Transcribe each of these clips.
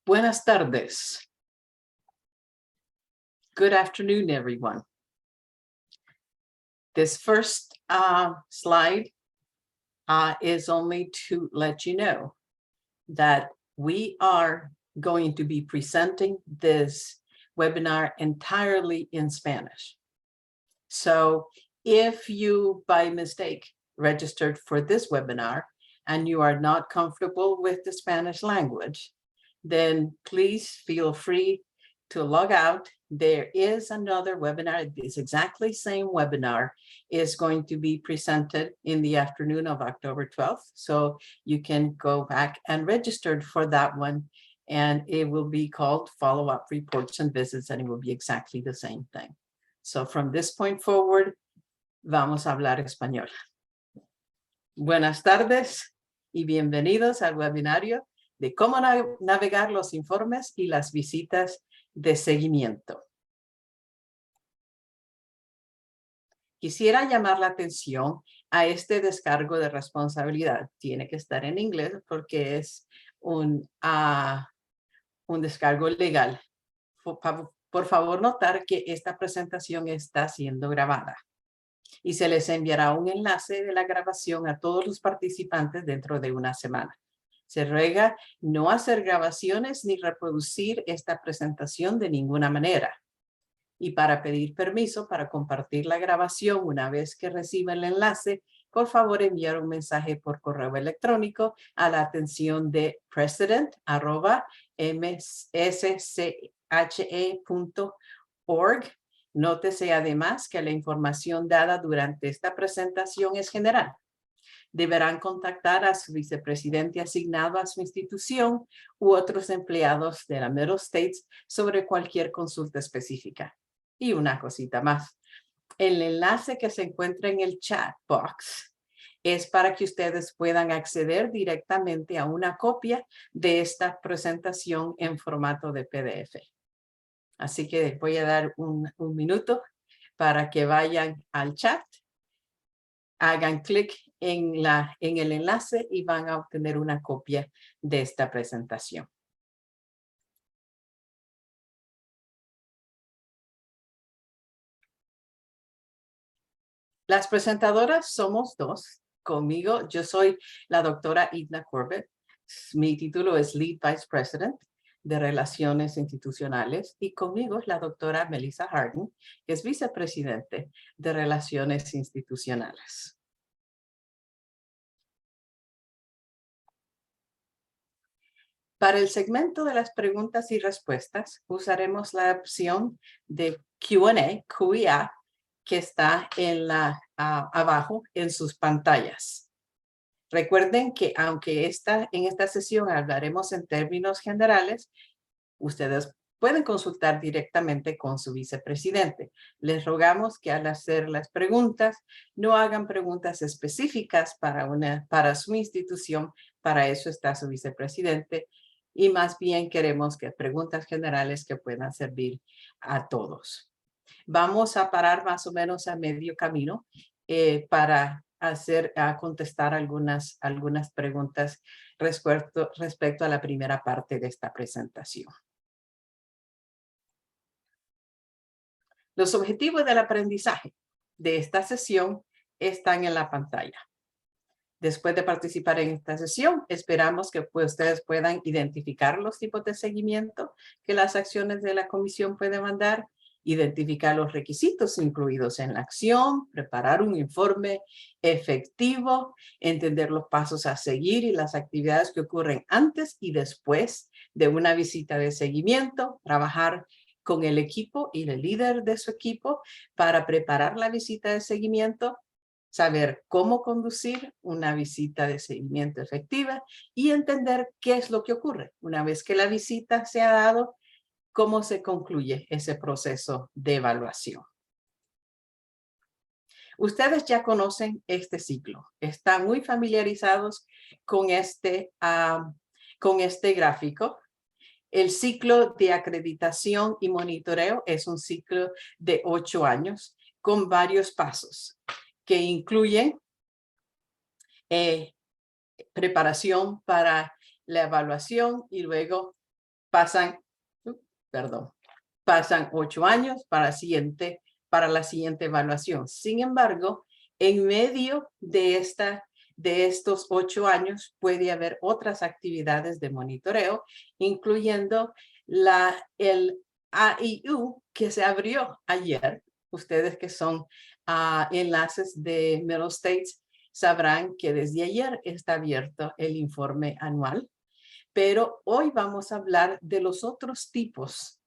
Buenas tardes. Good afternoon, everyone. This first slide is only to let you know that we are going to be presenting this webinar entirely in Spanish. So if you, by mistake, registered for this webinar and you are not comfortable with the Spanish language, then please feel free to log out. There is another webinar. This exactly same webinar is going to be presented in the afternoon of October 12th. So you can go back and register for that one. And it will be called Follow-up Reports and Visits, and it will be exactly the same thing. So from this point forward, vamos a hablar español. Buenas tardes y bienvenidos al webinario de cómo navegar los informes y las visitas de seguimiento. Quisiera llamar la atención a este descargo de responsabilidad. Tiene que estar en inglés porque es un descargo legal. Por favor, notar que esta presentación está siendo grabada y se les enviará un enlace de la grabación a todos los participantes dentro de una semana. Se ruega no hacer grabaciones ni reproducir esta presentación de ninguna manera. Y para pedir permiso para compartir la grabación una vez que reciba el enlace, por favor enviar un mensaje por correo electrónico a la atención de president@msche.org. Nótese además que la información dada durante esta presentación es general. Deberán contactar a su vicepresidente asignado a su institución u otros empleados de la Middle States sobre cualquier consulta específica. Y una cosita más. El enlace que se encuentra en el chat box es para que ustedes puedan acceder directamente a una copia de esta presentación en formato de PDF. Así que voy a dar un minuto para que vayan al chat, hagan clic en el enlace y van a obtener una copia de esta presentación. Las presentadoras somos dos. Conmigo, yo soy la doctora Edna Corbett. Mi título es Lead Vice President de Relaciones Institucionales y conmigo es la doctora Melissa Harden, que es vicepresidente de Relaciones Institucionales. Para el segmento de las preguntas y respuestas, usaremos la opción de Q&A, que está abajo en sus pantallas. Recuerden que aunque en esta sesión hablaremos en términos generales, ustedes pueden consultar directamente con su vicepresidente. Les rogamos que al hacer las preguntas, no hagan preguntas específicas para su institución. Para eso está su vicepresidente. Y más bien queremos que preguntas generales que puedan servir a todos. Vamos a parar más o menos a medio camino para contestar algunas preguntas respecto a la primera parte de esta presentación. Los objetivos del aprendizaje de esta sesión están en la pantalla. Después de participar en esta sesión, esperamos que ustedes puedan identificar los tipos de seguimiento que las acciones de la comisión pueden mandar, identificar los requisitos incluidos en la acción, preparar un informe efectivo, entender los pasos a seguir y las actividades que ocurren antes y después de una visita de seguimiento, trabajar con el equipo y el líder de su equipo para preparar la visita de seguimiento, saber cómo conducir una visita de seguimiento efectiva y entender qué es lo que ocurre una vez que la visita se ha dado, cómo se concluye ese proceso de evaluación. Ustedes ya conocen este ciclo, están muy familiarizados con este gráfico. El ciclo de acreditación y monitoreo es un ciclo de 8 años con varios pasos que incluyen preparación para la evaluación y luego pasan, perdón, pasan 8 años para la siguiente evaluación. Sin embargo, en medio de estos 8 años puede haber otras actividades de monitoreo, incluyendo el AIU que se abrió ayer. Ustedes que son enlaces de Middle States sabrán que desde ayer está abierto el informe anual, pero hoy vamos a hablar de los otros tipos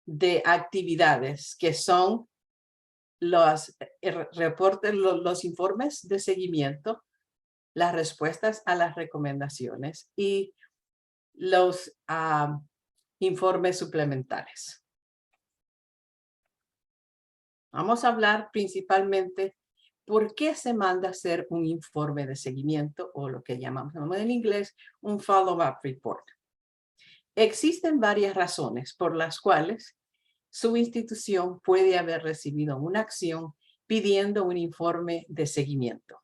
de actividades que son los reportes, los informes de seguimiento, las respuestas a las recomendaciones y los informes suplementales. Vamos a hablar principalmente por qué se manda a hacer un informe de seguimiento o lo que llamamos en inglés un follow-up report. Existen varias razones por las cuales su institución puede haber recibido una acción pidiendo un informe de seguimiento.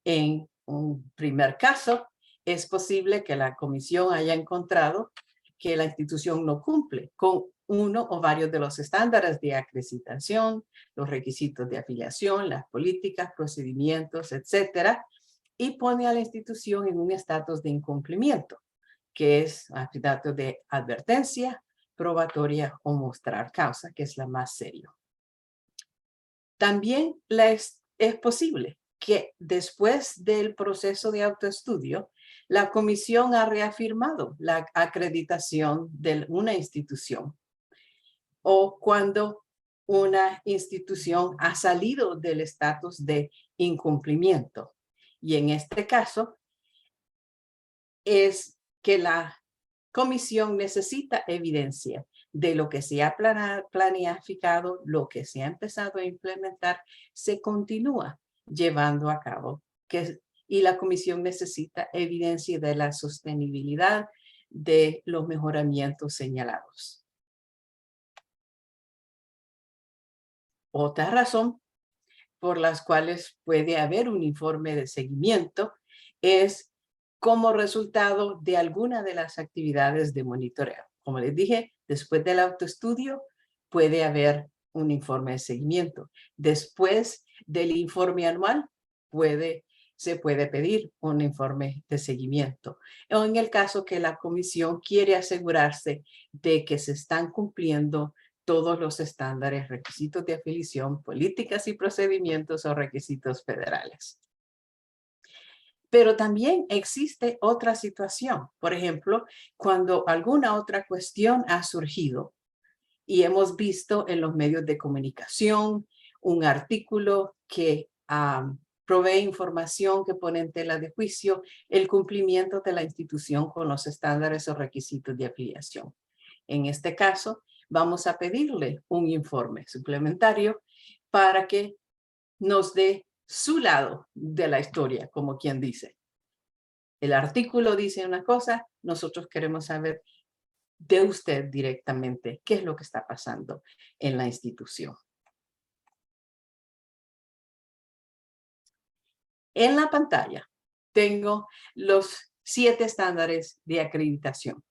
En un primer caso, es posible que la comisión haya encontrado que la institución no cumple con uno o varios de los estándares de acreditación, los requisitos de afiliación, las políticas, procedimientos, etcétera, y pone a la institución en un estatus de incumplimiento, que es dato de advertencia, probatoria o mostrar causa, que es la más seria. También es posible que después del proceso de autoestudio, la comisión ha reafirmado la acreditación de una institución o cuando una institución ha salido del estatus de incumplimiento. Y en este caso es que la comisión necesita evidencia de lo que se ha planificado, lo que se ha empezado a implementar, se continúa llevando a cabo. Y la comisión necesita evidencia de la sostenibilidad de los mejoramientos señalados. Otra razón por las cuales puede haber un informe de seguimiento es como resultado de alguna de las actividades de monitoreo. Como les dije, después del autoestudio puede haber un informe de seguimiento. Después del informe anual se puede pedir un informe de seguimiento. O en el caso que la comisión quiere asegurarse de que se están cumpliendo todos los estándares, requisitos de afiliación, políticas y procedimientos o requisitos federales. Pero también existe otra situación. Por ejemplo, cuando alguna otra cuestión ha surgido y hemos visto en los medios de comunicación un artículo que provee información que pone en tela de juicio el cumplimiento de la institución con los estándares o requisitos de afiliación. En este caso, vamos a pedirle un informe suplementario para que nos dé su lado de la historia, como quien dice. El artículo dice una cosa, nosotros queremos saber de usted directamente qué es lo que está pasando en la institución. En la pantalla tengo los 7 estándares de acreditación.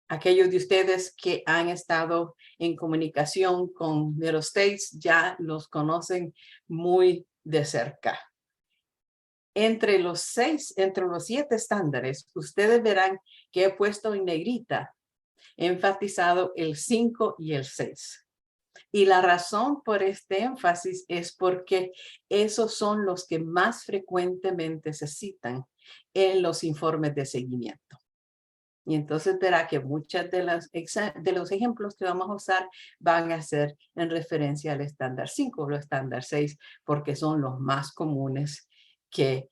Aquellos de ustedes que han estado en comunicación con Middle States ya los conocen muy de cerca. Entre los 7 estándares, ustedes verán que he puesto en negrita, enfatizado el 5 y el 6. Y la razón por este énfasis es porque esos son los que más frecuentemente se citan en los informes de seguimiento. Y entonces verá que muchos de los ejemplos que vamos a usar van a ser en referencia al estándar 5 o al estándar 6, porque son los más comunes que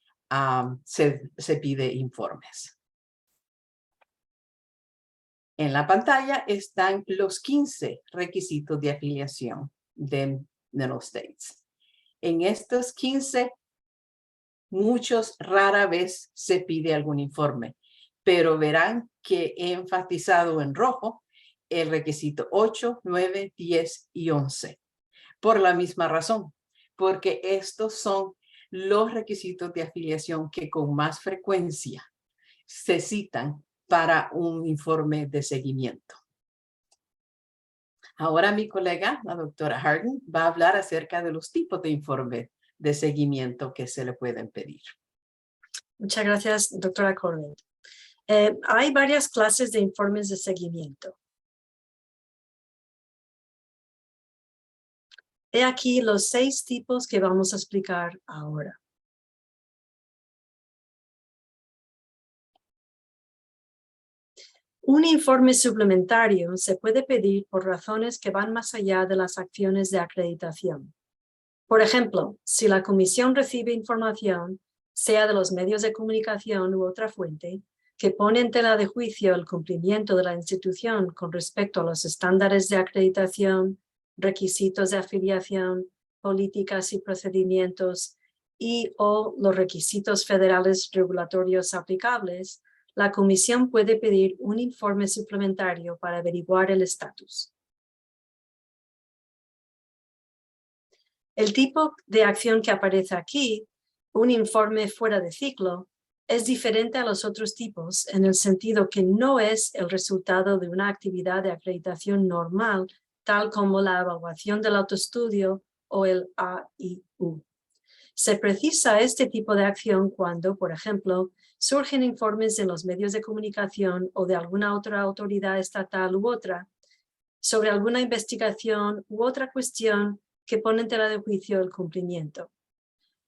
se pide informes. En la pantalla están los 15 requisitos de afiliación de Middle States. En estos 15, muchos rara vez se pide algún informe, pero verán que he enfatizado en rojo el requisito 8, 9, 10 y 11. Por la misma razón, porque estos son los requisitos de afiliación que con más frecuencia se citan para un informe de seguimiento. Ahora mi colega, la doctora Harden, va a hablar acerca de los tipos de informe de seguimiento que se le pueden pedir. Muchas gracias, doctora Corwin. Hay varias clases de informes de seguimiento. He aquí los 6 tipos que vamos a explicar ahora. Un informe suplementario se puede pedir por razones que van más allá de las acciones de acreditación. Por ejemplo, si la comisión recibe información, sea de los medios de comunicación u otra fuente, que pone en tela de juicio el cumplimiento de la institución con respecto a los estándares de acreditación, requisitos de afiliación, políticas y procedimientos y o los requisitos federales regulatorios aplicables, la comisión puede pedir un informe suplementario para averiguar el estatus. El tipo de acción que aparece aquí, un informe fuera de ciclo, es diferente a los otros tipos en el sentido que no es el resultado de una actividad de acreditación normal, tal como la evaluación del autoestudio o el AIU. Se precisa este tipo de acción cuando, por ejemplo, surgen informes en los medios de comunicación o de alguna otra autoridad estatal u otra sobre alguna investigación u otra cuestión que pone en tela de juicio el cumplimiento.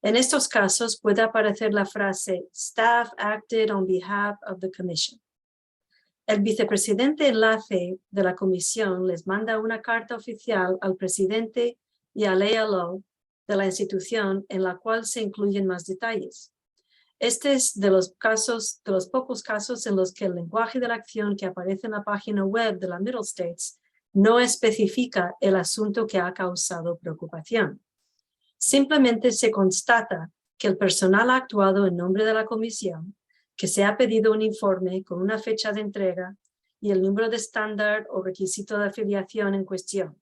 En estos casos puede aparecer la frase "Staff acted on behalf of the Commission". El vicepresidente enlace de la comisión les manda una carta oficial al presidente y al ALO de la institución en la cual se incluyen más detalles. Este es de los pocos casos en los que el lenguaje de la acción que aparece en la página web de la Middle States no especifica el asunto que ha causado preocupación. Simplemente se constata que el personal ha actuado en nombre de la comisión, que se ha pedido un informe con una fecha de entrega y el número de estándar o requisito de afiliación en cuestión.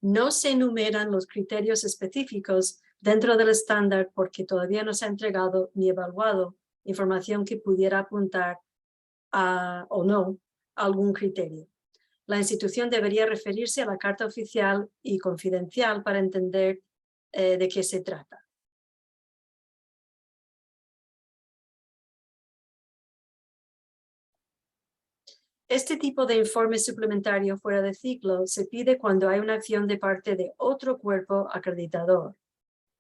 No se enumeran los criterios específicos dentro del estándar porque todavía no se ha entregado ni evaluado información que pudiera apuntar a, o no, a algún criterio. La institución debería referirse a la carta oficial y confidencial para entender de qué se trata. Este tipo de informe suplementario fuera de ciclo se pide cuando hay una acción de parte de otro cuerpo acreditador.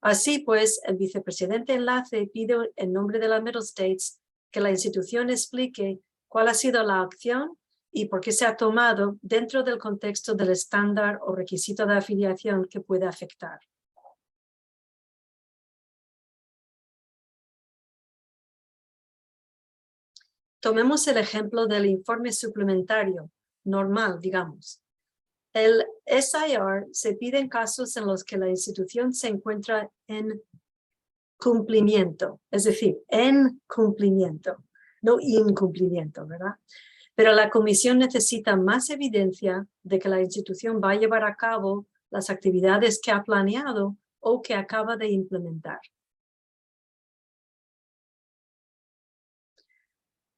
Así pues, el vicepresidente enlace pide en nombre de la Middle States que la institución explique cuál ha sido la acción y por qué se ha tomado dentro del contexto del estándar o requisito de afiliación que puede afectar. Tomemos el ejemplo del informe suplementario, normal, digamos. El SIR se pide en casos en los que la institución se encuentra en cumplimiento, es decir, en cumplimiento, no incumplimiento, ¿verdad? Pero la comisión necesita más evidencia de que la institución va a llevar a cabo las actividades que ha planeado o que acaba de implementar.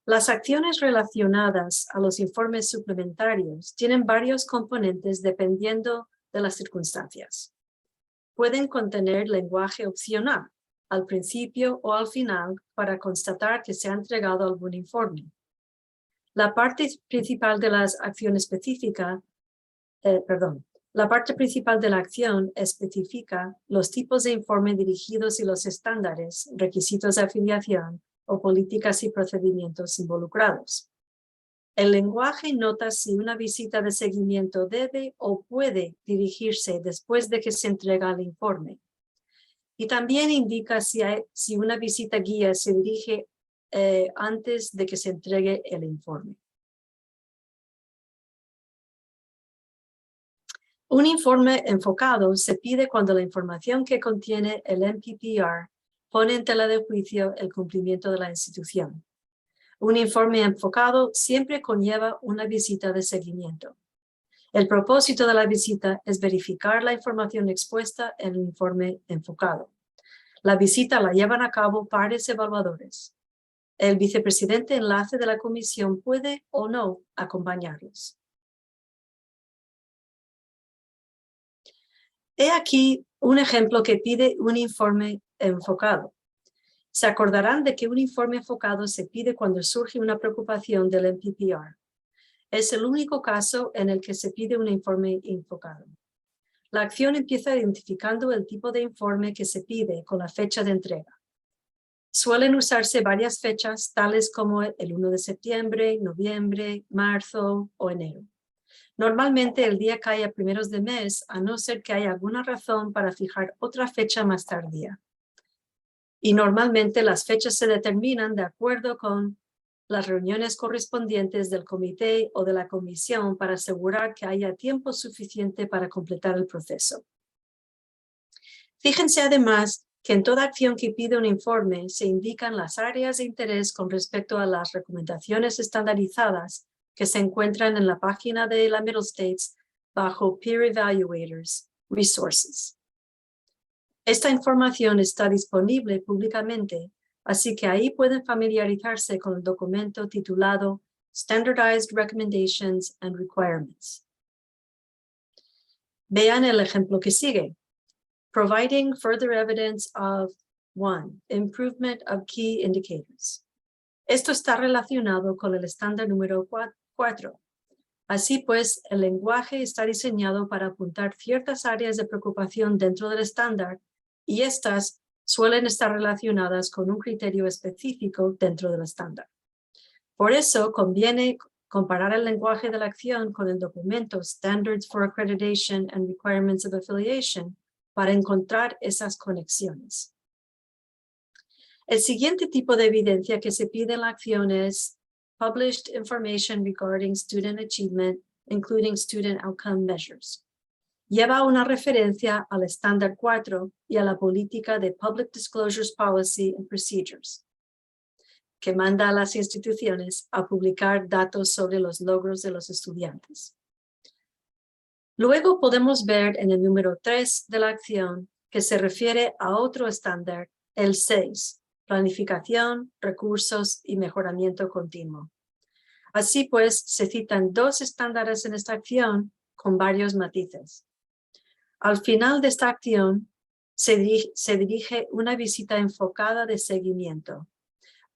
Las acciones relacionadas a los informes suplementarios tienen varios componentes dependiendo de las circunstancias. Pueden contener lenguaje opcional, al principio o al final, para constatar que se ha entregado algún informe. La parte principal de la acción especifica, la parte principal de la acción especifica los tipos de informe dirigidos y los estándares, requisitos de afiliación o políticas y procedimientos involucrados. El lenguaje nota si una visita de seguimiento debe o puede dirigirse después de que se entrega el informe. Y también indica si una visita guía se dirige antes de que se entregue el informe. Un informe enfocado se pide cuando la información que contiene el MPPR pone en tela de juicio el cumplimiento de la institución. Un informe enfocado siempre conlleva una visita de seguimiento. El propósito de la visita es verificar la información expuesta en el informe enfocado. La visita la llevan a cabo pares evaluadores. El vicepresidente enlace de la comisión puede o no acompañarlos. He aquí un ejemplo que pide un informe enfocado. Se acordarán de que un informe enfocado se pide cuando surge una preocupación del MPPR. Es el único caso en el que se pide un informe enfocado. La acción empieza identificando el tipo de informe que se pide con la fecha de entrega. Suelen usarse varias fechas, tales como el 1 de septiembre, noviembre, marzo o enero. Normalmente el día cae a primeros de mes, a no ser que haya alguna razón para fijar otra fecha más tardía. Y normalmente las fechas se determinan de acuerdo con las reuniones correspondientes del comité o de la comisión para asegurar que haya tiempo suficiente para completar el proceso. Fíjense además que en toda acción que pide un informe se indican las áreas de interés con respecto a las recomendaciones estandarizadas que se encuentran en la página de la Middle States bajo Peer Evaluators, Resources. Esta información está disponible públicamente, así que ahí pueden familiarizarse con el documento titulado Standardized Recommendations and Requirements. Vean el ejemplo que sigue. Providing further evidence of 1. Improvement of key indicators. Esto está relacionado con el estándar número 4. Así pues, el lenguaje está diseñado para apuntar ciertas áreas de preocupación dentro del estándar y estas suelen estar relacionadas con un criterio específico dentro del estándar. Por eso conviene comparar el lenguaje de la acción con el documento Standards for Accreditation and Requirements of Affiliation para encontrar esas conexiones. El siguiente tipo de evidencia que se pide en la acción es Published Information Regarding Student Achievement, including Student Outcome Measures. Lleva una referencia al estándar 4 y a la política de Public Disclosures Policy and Procedures, que manda a las instituciones a publicar datos sobre los logros de los estudiantes. Luego podemos ver en el número 3 de la acción que se refiere a otro estándar, el 6, planificación, recursos y mejoramiento continuo. Así pues, se citan dos estándares en esta acción con varios matices. Al final de esta acción, se dirige una visita enfocada de seguimiento,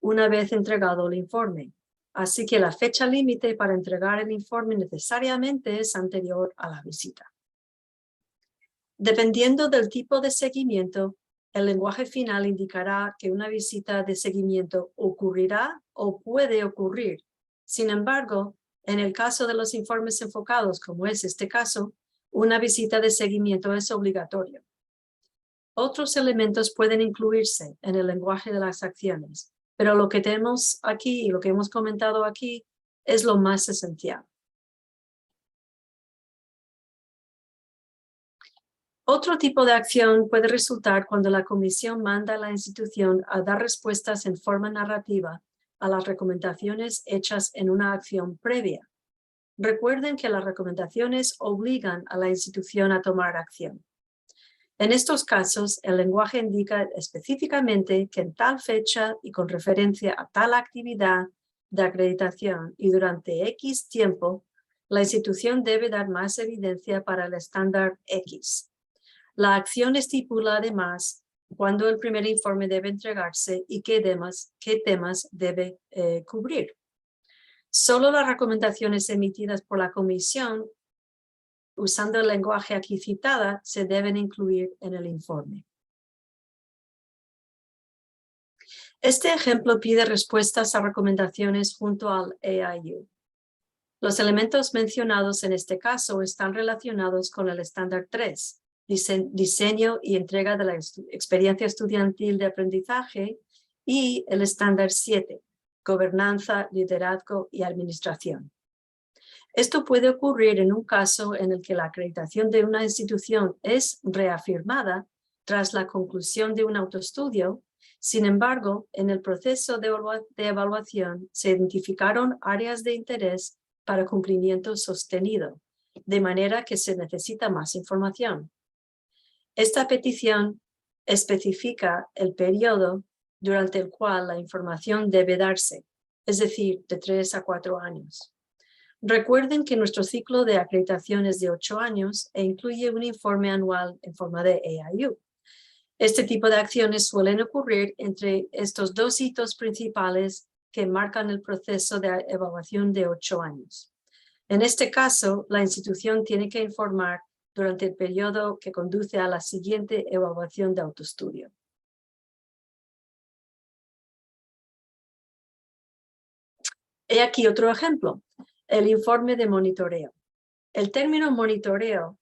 una vez entregado el informe. Así que la fecha límite para entregar el informe necesariamente es anterior a la visita. Dependiendo del tipo de seguimiento, el lenguaje final indicará que una visita de seguimiento ocurrirá o puede ocurrir. Sin embargo, en el caso de los informes enfocados, como es este caso, una visita de seguimiento es obligatorio. Otros elementos pueden incluirse en el lenguaje de las acciones, pero lo que tenemos aquí y lo que hemos comentado aquí es lo más esencial. Otro tipo de acción puede resultar cuando la comisión manda a la institución a dar respuestas en forma narrativa a las recomendaciones hechas en una acción previa. Recuerden que las recomendaciones obligan a la institución a tomar acción. En estos casos, el lenguaje indica específicamente que en tal fecha y con referencia a tal actividad de acreditación y durante X tiempo, la institución debe dar más evidencia para el estándar X. La acción estipula además cuándo el primer informe debe entregarse y qué temas debe cubrir. Solo las recomendaciones emitidas por la comisión, usando el lenguaje aquí citada, se deben incluir en el informe. Este ejemplo pide respuestas a recomendaciones junto al AIU. Los elementos mencionados en este caso están relacionados con el estándar 3, diseño y entrega de la experiencia estudiantil de aprendizaje, y el estándar 7, gobernanza, liderazgo y administración. Esto puede ocurrir en un caso en el que la acreditación de una institución es reafirmada tras la conclusión de un autoestudio. Sin embargo, en el proceso de evaluación se identificaron áreas de interés para cumplimiento sostenido, de manera que se necesita más información. Esta petición especifica el periodo durante el cual la información debe darse, es decir, de 3 a 4 años. Recuerden que nuestro ciclo de acreditación es de 8 años e incluye un informe anual en forma de EIU. Este tipo de acciones suelen ocurrir entre estos dos hitos principales que marcan el proceso de evaluación de 8 años. En este caso, la institución tiene que informar durante el periodo que conduce a la siguiente evaluación de autoestudio. He aquí otro ejemplo, el informe de monitoreo. El término monitoreo,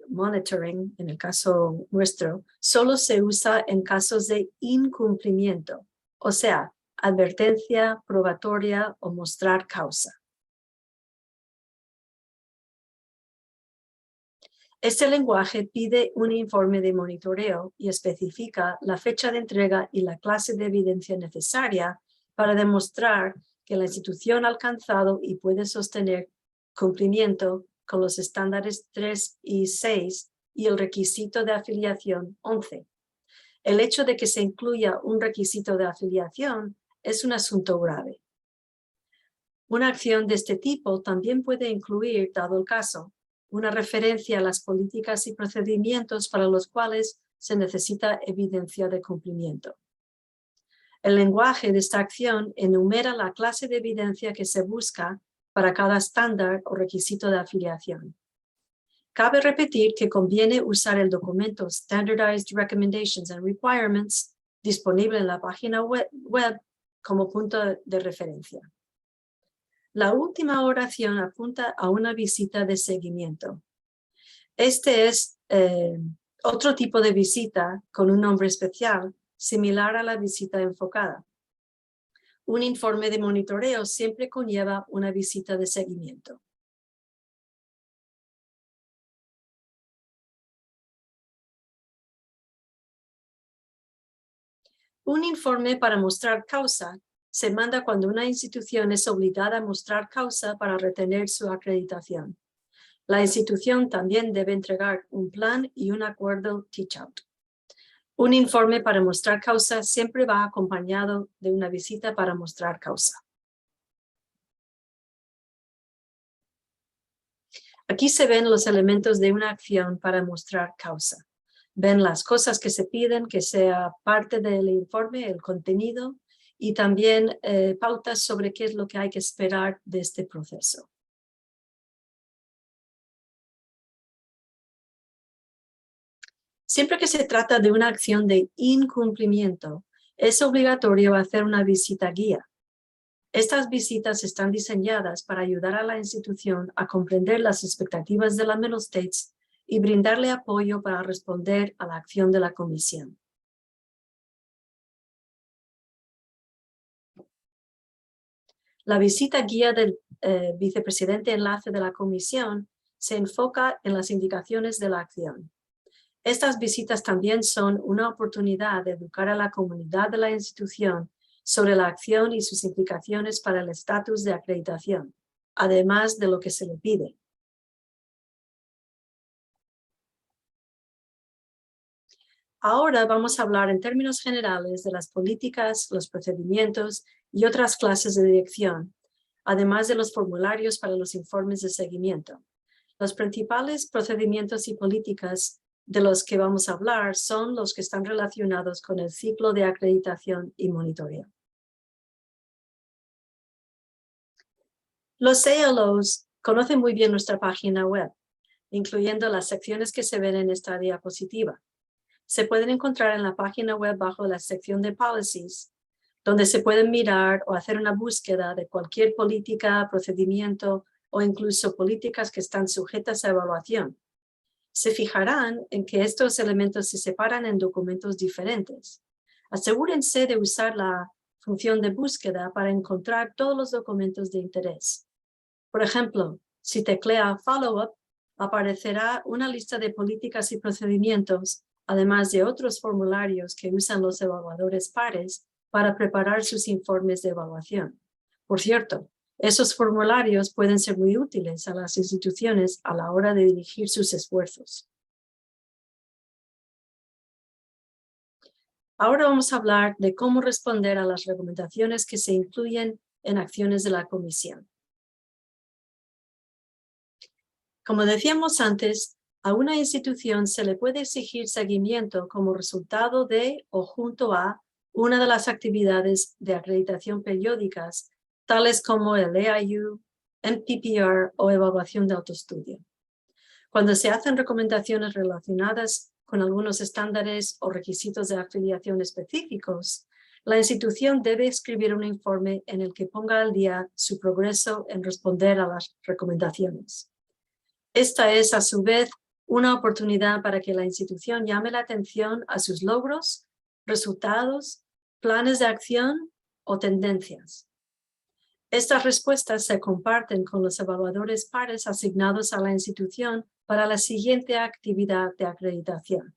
monitoring en el caso nuestro, solo se usa en casos de incumplimiento, o sea, advertencia, probatoria o mostrar causa. Este lenguaje pide un informe de monitoreo y especifica la fecha de entrega y la clase de evidencia necesaria para demostrar que la institución ha alcanzado y puede sostener cumplimiento con los estándares 3 y 6 y el requisito de afiliación 11. El hecho de que se incluya un requisito de afiliación es un asunto grave. Una acción de este tipo también puede incluir, dado el caso, una referencia a las políticas y procedimientos para los cuales se necesita evidencia de cumplimiento. El lenguaje de esta acción enumera la clase de evidencia que se busca para cada estándar o requisito de afiliación. Cabe repetir que conviene usar el documento Standardized Recommendations and Requirements disponible en la página web como punto de referencia. La última oración apunta a una visita de seguimiento. Este es otro tipo de visita con un nombre especial, similar a la visita enfocada. Un informe de monitoreo siempre conlleva una visita de seguimiento. Un informe para mostrar causa se manda cuando una institución es obligada a mostrar causa para retener su acreditación. La institución también debe entregar un plan y un acuerdo teach-out. Un informe para mostrar causa siempre va acompañado de una visita para mostrar causa. Aquí se ven los elementos de una acción para mostrar causa. Ven las cosas que se piden, que sea parte del informe, el contenido, y también pautas sobre qué es lo que hay que esperar de este proceso. Siempre que se trata de una acción de incumplimiento, es obligatorio hacer una visita guía. Estas visitas están diseñadas para ayudar a la institución a comprender las expectativas de la Member States y brindarle apoyo para responder a la acción de la Comisión. La visita guía del vicepresidente enlace de la Comisión se enfoca en las indicaciones de la acción. Estas visitas también son una oportunidad de educar a la comunidad de la institución sobre la acción y sus implicaciones para el estatus de acreditación, además de lo que se le pide. Ahora vamos a hablar en términos generales de las políticas, los procedimientos y otras clases de dirección, además de los formularios para los informes de seguimiento. Los principales procedimientos y políticas de los que vamos a hablar son los que están relacionados con el ciclo de acreditación y monitoreo. Los ALOs conocen muy bien nuestra página web, incluyendo las secciones que se ven en esta diapositiva. Se pueden encontrar en la página web bajo la sección de Policies, donde se pueden mirar o hacer una búsqueda de cualquier política, procedimiento o incluso políticas que están sujetas a evaluación. Se fijarán en que estos elementos se separan en documentos diferentes. Asegúrense de usar la función de búsqueda para encontrar todos los documentos de interés. Por ejemplo, si teclea Follow-up, aparecerá una lista de políticas y procedimientos, además de otros formularios que usan los evaluadores pares para preparar sus informes de evaluación. Por cierto, esos formularios pueden ser muy útiles a las instituciones a la hora de dirigir sus esfuerzos. Ahora vamos a hablar de cómo responder a las recomendaciones que se incluyen en acciones de la comisión. Como decíamos antes, a una institución se le puede exigir seguimiento como resultado de o junto a una de las actividades de acreditación periódicas, tales como el EIU, MPPR o evaluación de autoestudio. Cuando se hacen recomendaciones relacionadas con algunos estándares o requisitos de afiliación específicos, la institución debe escribir un informe en el que ponga al día su progreso en responder a las recomendaciones. Esta es, a su vez, una oportunidad para que la institución llame la atención a sus logros, resultados, planes de acción o tendencias. Estas respuestas se comparten con los evaluadores pares asignados a la institución para la siguiente actividad de acreditación.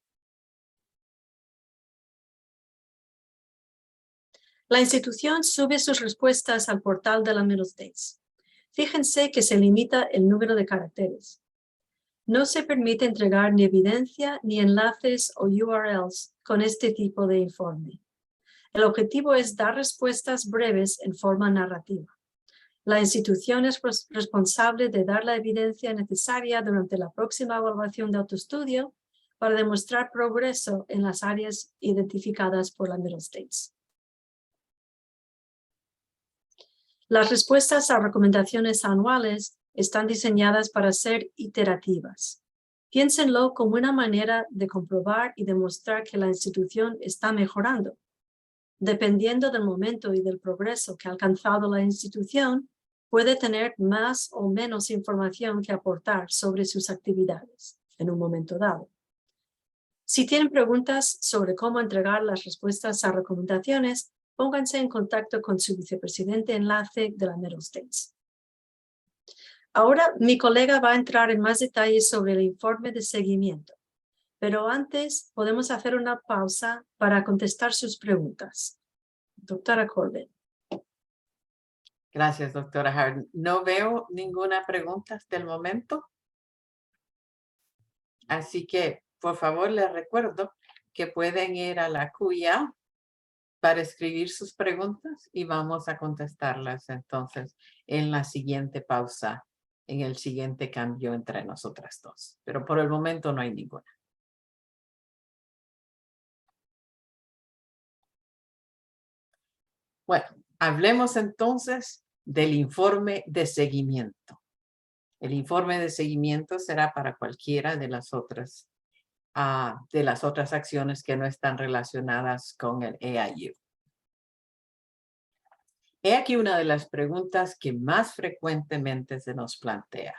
La institución sube sus respuestas al portal de la Middle-States. Fíjense que se limita el número de caracteres. No se permite entregar ni evidencia ni enlaces o URLs con este tipo de informe. El objetivo es dar respuestas breves en forma narrativa. La institución es responsable de dar la evidencia necesaria durante la próxima evaluación de autoestudio para demostrar progreso en las áreas identificadas por la Middle-States. Las respuestas a recomendaciones anuales están diseñadas para ser iterativas. Piénsenlo como una manera de comprobar y demostrar que la institución está mejorando. Dependiendo del momento y del progreso que ha alcanzado la institución, puede tener más o menos información que aportar sobre sus actividades en un momento dado. Si tienen preguntas sobre cómo entregar las respuestas a recomendaciones, pónganse en contacto con su vicepresidente enlace de la Middle-States. Ahora mi colega va a entrar en más detalles sobre el informe de seguimiento, pero antes podemos hacer una pausa para contestar sus preguntas. Doctora Corbett. Gracias, doctora Hart. No veo ninguna pregunta hasta el momento. Así que, por favor, les recuerdo que pueden ir a la QIA para escribir sus preguntas y vamos a contestarlas entonces en la siguiente pausa, en el siguiente cambio entre nosotras dos. Pero por el momento no hay ninguna. Bueno, hablemos entonces del informe de seguimiento. El informe de seguimiento será para cualquiera de las otras acciones que no están relacionadas con el EIU. He aquí una de las preguntas que más frecuentemente se nos plantea.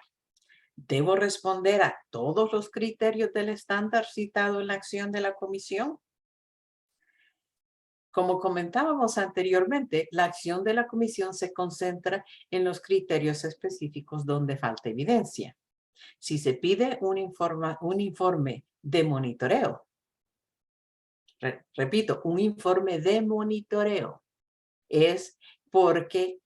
¿Debo responder a todos los criterios del estándar citado en la acción de la comisión? Como comentábamos anteriormente, la acción de la comisión se concentra en los criterios específicos donde falta evidencia. Si se pide un informe de monitoreo, repito, un informe de monitoreo, es porque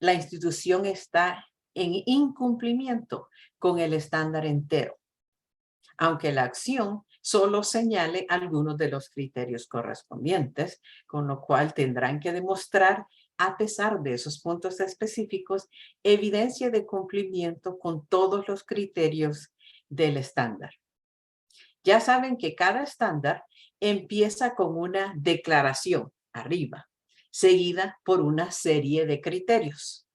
la institución está en incumplimiento con el estándar entero, aunque la acción solo señale algunos de los criterios correspondientes, con lo cual tendrán que demostrar, a pesar de esos puntos específicos, evidencia de cumplimiento con todos los criterios del estándar. Ya saben que cada estándar empieza con una declaración arriba, seguida por una serie de criterios.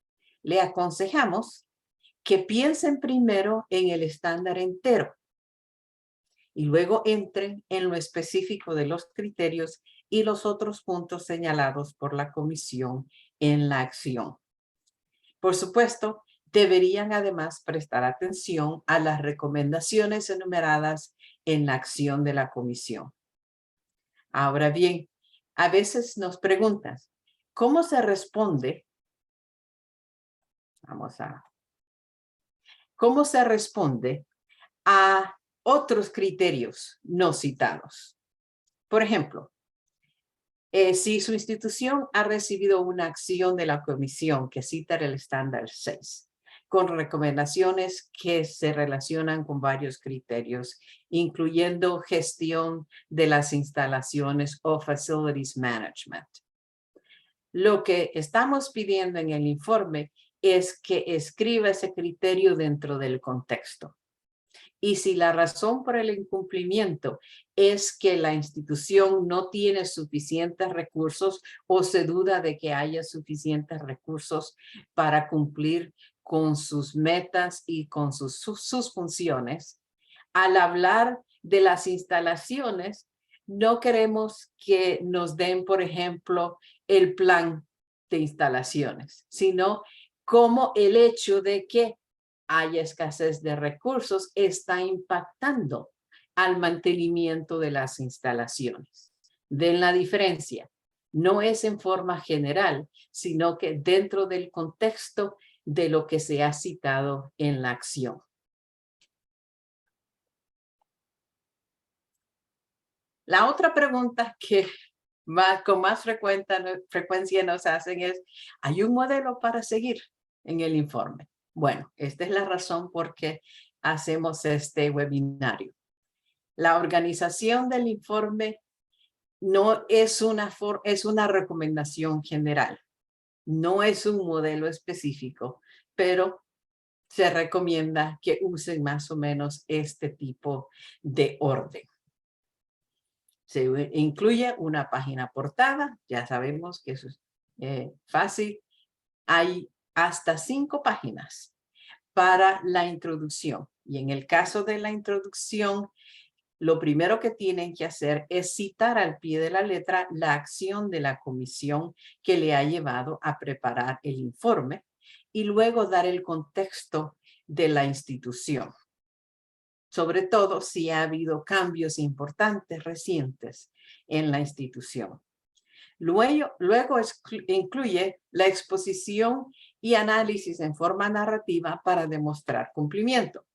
Le aconsejamos que piensen primero en el estándar entero y luego entren en lo específico de los criterios y los otros puntos señalados por la comisión en la acción. Por supuesto, deberían además prestar atención a las recomendaciones enumeradas en la acción de la comisión. Ahora bien, a veces nos preguntan, ¿cómo se responde? ¿Cómo se responde a otros criterios no citados? Por ejemplo, si su institución ha recibido una acción de la comisión que cita el estándar 6, con recomendaciones que se relacionan con varios criterios, incluyendo gestión de las instalaciones o facilities management. Lo que estamos pidiendo en el informe es que escriba ese criterio dentro del contexto. Y si la razón por el incumplimiento es que la institución no tiene suficientes recursos o se duda de que haya suficientes recursos para cumplir con sus metas y con sus funciones, al hablar de las instalaciones, no queremos que nos den, por ejemplo, el plan de instalaciones, sino como el hecho de que haya escasez de recursos está impactando al mantenimiento de las instalaciones. Den la diferencia. No es en forma general, sino que dentro del contexto de lo que se ha citado en la acción. La otra pregunta que con más frecuencia nos hacen es, ¿hay un modelo para seguir en el informe? Bueno, esta es la razón por qué hacemos este webinario. La organización del informe no es una recomendación general. No es un modelo específico, pero se recomienda que usen más o menos este tipo de orden. Se incluye una página portada, ya sabemos que eso es fácil. Hay hasta 5 páginas para la introducción. Y en el caso de la introducción, lo primero que tienen que hacer es citar al pie de la letra la acción de la comisión que le ha llevado a preparar el informe y luego dar el contexto de la institución. Sobre todo si ha habido cambios importantes recientes en la institución. Luego incluye la exposición y análisis en forma narrativa para demostrar cumplimiento.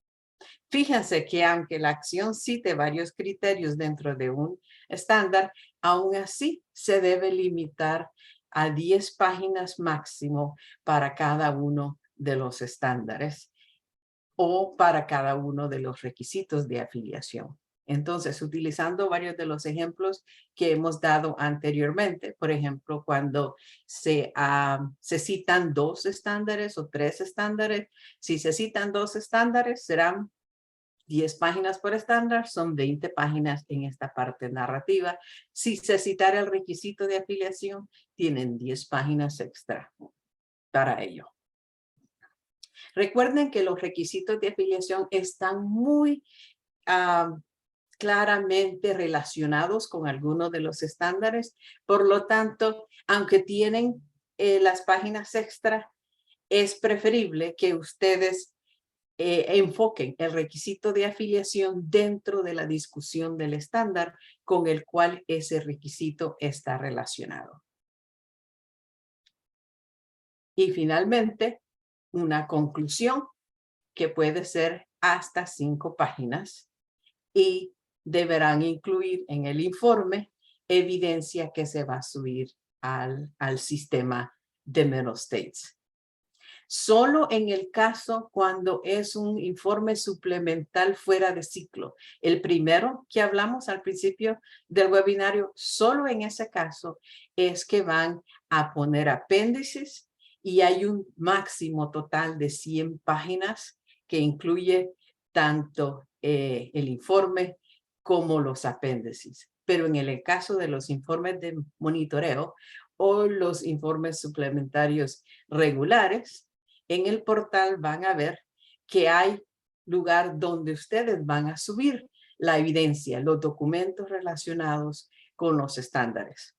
Fíjense que aunque la acción cite varios criterios dentro de un estándar, aún así se debe limitar a 10 páginas máximo para cada uno de los estándares o para cada uno de los requisitos de afiliación. Entonces, utilizando varios de los ejemplos que hemos dado anteriormente, por ejemplo, cuando se citan 2 estándares o 3 estándares, si se citan 2 estándares, serán 10 páginas por estándar, son 20 páginas en esta parte narrativa. Si se citara el requisito de afiliación, tienen 10 páginas extra para ello. Recuerden que los requisitos de afiliación están muy claramente relacionados con algunos de los estándares. Por lo tanto, aunque tienen las páginas extra, es preferible que ustedes enfoquen el requisito de afiliación dentro de la discusión del estándar con el cual ese requisito está relacionado. Y finalmente, una conclusión que puede ser hasta 5 páginas y deberán incluir en el informe evidencia que se va a subir al sistema de Metastates. Solo en el caso cuando es un informe suplemental fuera de ciclo. El primero que hablamos al principio del webinario, solo en ese caso es que van a poner apéndices y hay un máximo total de 100 páginas que incluye tanto el informe como los apéndices. Pero en el caso de los informes de monitoreo o los informes suplementarios regulares, en el portal van a ver que hay lugar donde ustedes van a subir la evidencia, los documentos relacionados con los estándares.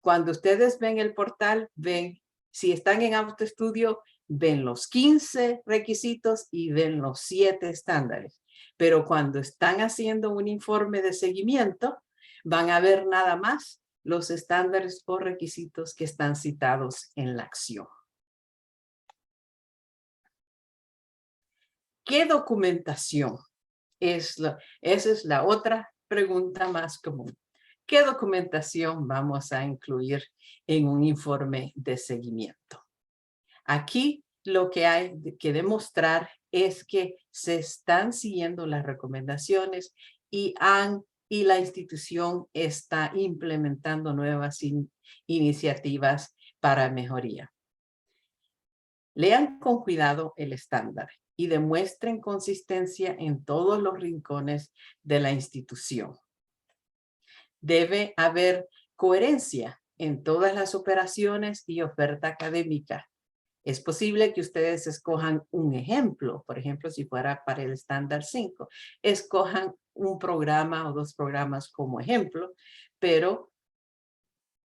Cuando ustedes ven el portal, ven, si están en AutoEstudio, ven los 15 requisitos y ven los 7 estándares. Pero cuando están haciendo un informe de seguimiento, van a ver nada más los estándares o requisitos que están citados en la acción. ¿Qué documentación? Esa es la otra pregunta más común. ¿Qué documentación vamos a incluir en un informe de seguimiento? Aquí lo que hay que demostrar es que se están siguiendo las recomendaciones y la institución está implementando nuevas iniciativas para mejoría. Lean con cuidado el estándar y demuestren consistencia en todos los rincones de la institución. Debe haber coherencia en todas las operaciones y oferta académica. Es posible que ustedes escojan un ejemplo, por ejemplo, si fuera para el estándar 5, escojan un programa o 2 programas como ejemplo, pero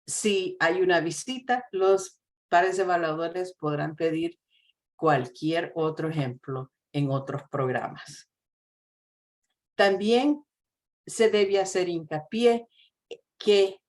si hay una visita, los pares evaluadores podrán pedir cualquier otro ejemplo en otros programas. También se debe hacer hincapié que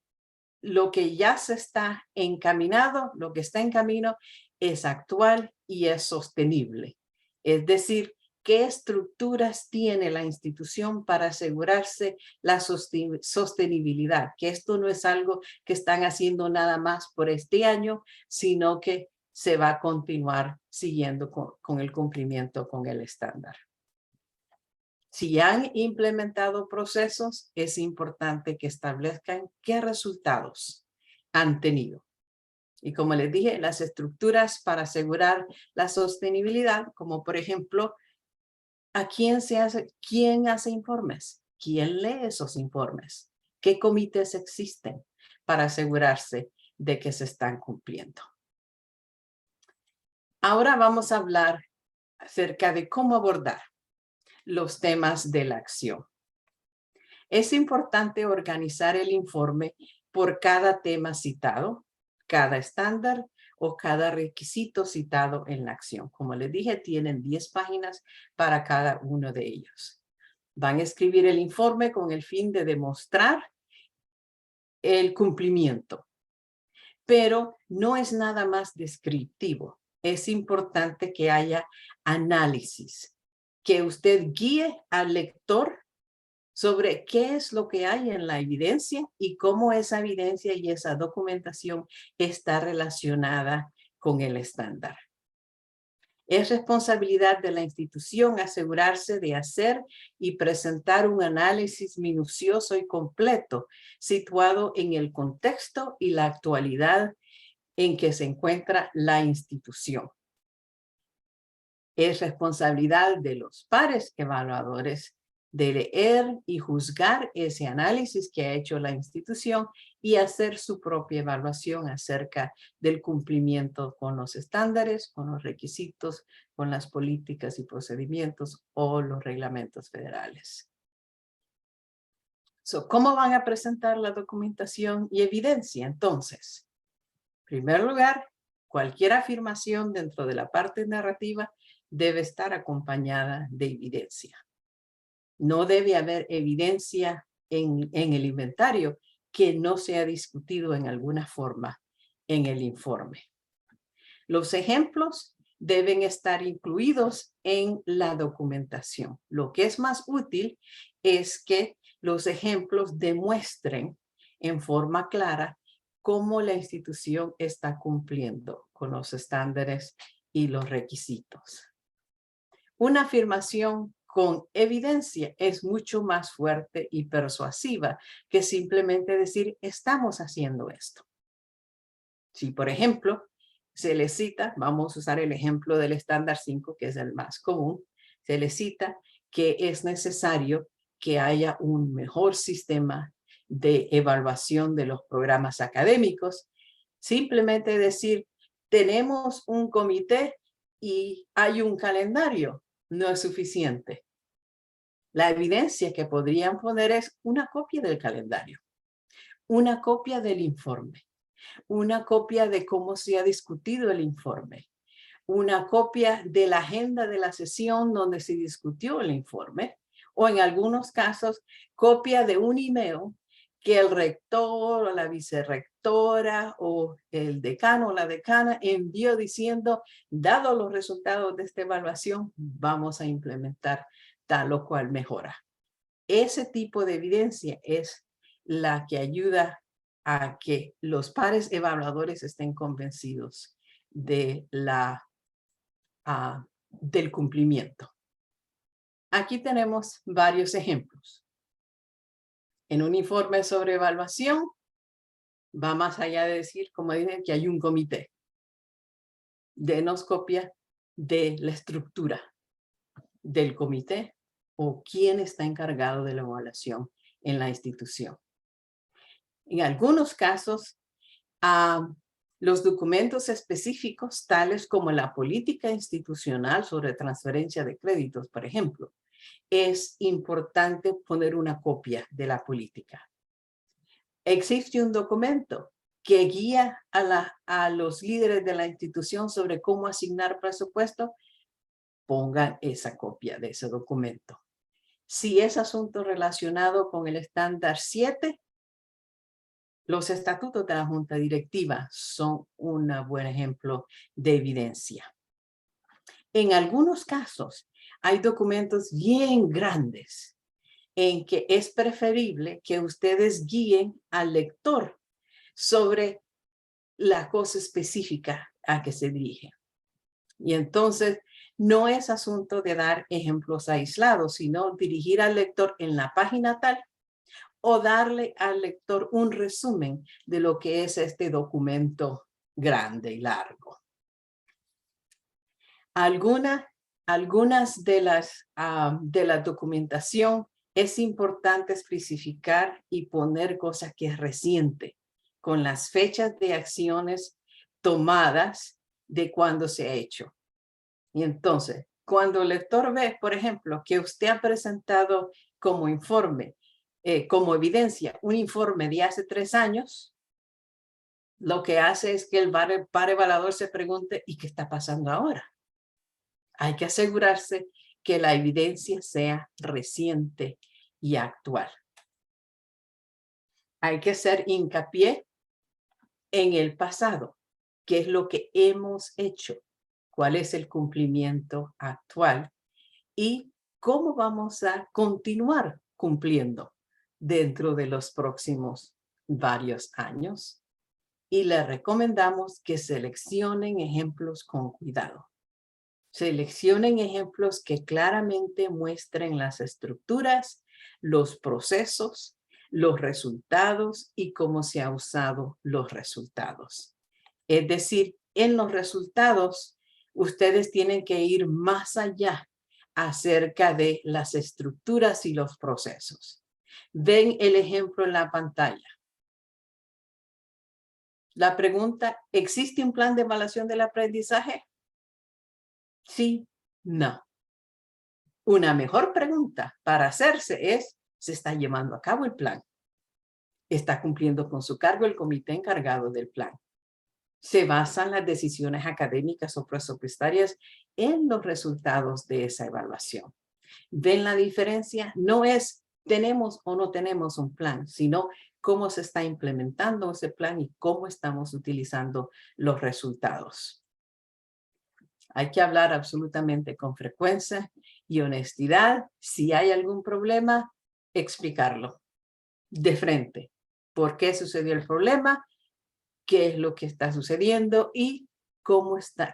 lo que ya se está encaminado, lo que está en camino, es actual y es sostenible. Es decir, ¿qué estructuras tiene la institución para asegurarse la sostenibilidad? Que esto no es algo que están haciendo nada más por este año, sino que se va a continuar siguiendo con el cumplimiento con el estándar. Si han implementado procesos, es importante que establezcan qué resultados han tenido. Y como les dije, las estructuras para asegurar la sostenibilidad, como por ejemplo, quién hace informes? ¿Quién lee esos informes? ¿Qué comités existen para asegurarse de que se están cumpliendo? Ahora vamos a hablar acerca de cómo abordar los temas de la acción. Es importante organizar el informe por cada tema citado, cada estándar o cada requisito citado en la acción. Como les dije, tienen 10 páginas para cada uno de ellos. Van a escribir el informe con el fin de demostrar el cumplimiento, pero no es nada más descriptivo. Es importante que haya análisis, que usted guíe al lector sobre qué es lo que hay en la evidencia y cómo esa evidencia y esa documentación está relacionada con el estándar. Es responsabilidad de la institución asegurarse de hacer y presentar un análisis minucioso y completo, situado en el contexto y la actualidad en que se encuentra la institución. Es responsabilidad de los pares evaluadores de leer y juzgar ese análisis que ha hecho la institución y hacer su propia evaluación acerca del cumplimiento con los estándares, con los requisitos, con las políticas y procedimientos o los reglamentos federales. ¿Cómo van a presentar la documentación y evidencia? Entonces, en primer lugar, cualquier afirmación dentro de la parte narrativa debe estar acompañada de evidencia. No debe haber evidencia en el inventario que no sea discutido en alguna forma en el informe. Los ejemplos deben estar incluidos en la documentación. Lo que es más útil es que los ejemplos demuestren en forma clara cómo la institución está cumpliendo con los estándares y los requisitos. Una afirmación con evidencia es mucho más fuerte y persuasiva que simplemente decir, estamos haciendo esto. Si, por ejemplo, se le cita, vamos a usar el ejemplo del estándar 5, que es el más común, se le cita que es necesario que haya un mejor sistema de evaluación de los programas académicos. Simplemente decir, tenemos un comité y hay un calendario, no es suficiente. La evidencia que podrían poner es una copia del calendario, una copia del informe, una copia de cómo se ha discutido el informe, una copia de la agenda de la sesión donde se discutió el informe, o en algunos casos, copia de un email que el rector o la vicerrectora o el decano o la decana envió diciendo, dado los resultados de esta evaluación, vamos a implementar tal o cual mejora. Ese tipo de evidencia es la que ayuda a que los pares evaluadores estén convencidos de la del cumplimiento. Aquí tenemos varios ejemplos. En un informe sobre evaluación, va más allá de decir, como dicen, que hay un comité. Denos copia de la estructura del comité o quién está encargado de la evaluación en la institución. En algunos casos, los documentos específicos, tales como la política institucional sobre transferencia de créditos, por ejemplo, es importante poner una copia de la política. Existe un documento que guía a los líderes de la institución sobre cómo asignar presupuesto. Pongan esa copia de ese documento. Si es asunto relacionado con el estándar 7, los estatutos de la Junta Directiva son un buen ejemplo de evidencia. En algunos casos, hay documentos bien grandes en que es preferible que ustedes guíen al lector sobre la cosa específica a que se dirige. Y entonces, no es asunto de dar ejemplos aislados, sino dirigir al lector en la página tal o darle al lector un resumen de lo que es este documento grande y largo. Algunas de la documentación es importante especificar y poner cosas que es reciente, con las fechas de acciones tomadas de cuando se ha hecho. Y entonces, cuando el lector ve, por ejemplo, que usted ha presentado como informe, como evidencia, un informe de hace 3 años, lo que hace es que el par evaluador se pregunte, ¿y qué está pasando ahora? Hay que asegurarse que la evidencia sea reciente y actual. Hay que hacer hincapié en el pasado, qué es lo que hemos hecho, cuál es el cumplimiento actual y cómo vamos a continuar cumpliendo dentro de los próximos varios años. Y les recomendamos que seleccionen ejemplos con cuidado. Seleccionen ejemplos que claramente muestren las estructuras, los procesos, los resultados y cómo se han usado los resultados. Es decir, en los resultados, ustedes tienen que ir más allá acerca de las estructuras y los procesos. Ven el ejemplo en la pantalla. La pregunta, ¿existe un plan de evaluación del aprendizaje? Sí, no. Una mejor pregunta para hacerse es, ¿se está llevando a cabo el plan? ¿Está cumpliendo con su cargo el comité encargado del plan? ¿Se basan las decisiones académicas o presupuestarias en los resultados de esa evaluación? ¿Ven la diferencia? No es tenemos o no tenemos un plan, sino cómo se está implementando ese plan y cómo estamos utilizando los resultados. Hay que hablar absolutamente con frecuencia y honestidad. Si hay algún problema, explicarlo de frente. ¿Por qué sucedió el problema? ¿Qué es lo que está sucediendo? Y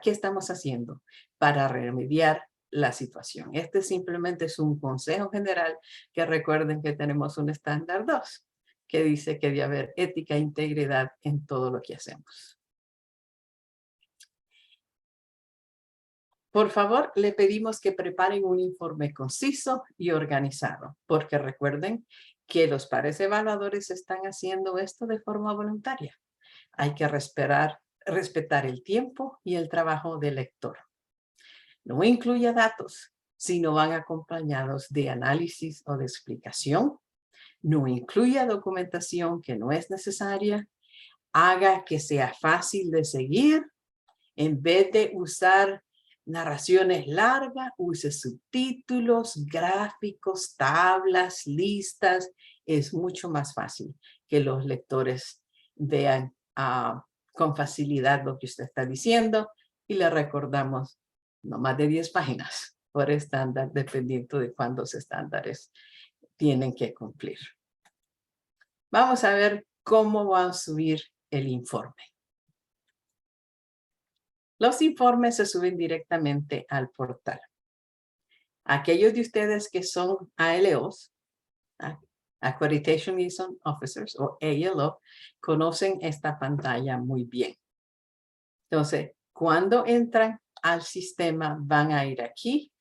qué estamos haciendo para remediar la situación. Este simplemente es un consejo general que recuerden que tenemos un estándar 2 que dice que debe haber ética e integridad en todo lo que hacemos. Por favor, le pedimos que preparen un informe conciso y organizado, porque recuerden que los pares evaluadores están haciendo esto de forma voluntaria. Hay que respetar el tiempo y el trabajo del lector. No incluya datos si no van acompañados de análisis o de explicación. No incluya documentación que no es necesaria. Haga que sea fácil de seguir. En vez de usar narraciones largas, use subtítulos, gráficos, tablas, listas. Es mucho más fácil que los lectores vean con facilidad lo que usted está diciendo y le recordamos no más de 10 páginas por estándar, dependiendo de cuántos estándares tienen que cumplir. Vamos a ver cómo va a subir el informe. Los informes se suben directamente al portal. Aquellos de ustedes que son ALOs, Accreditation Liaison Officers o ALO, conocen esta pantalla muy bien. Entonces, cuando entran al sistema, van a ir aquí,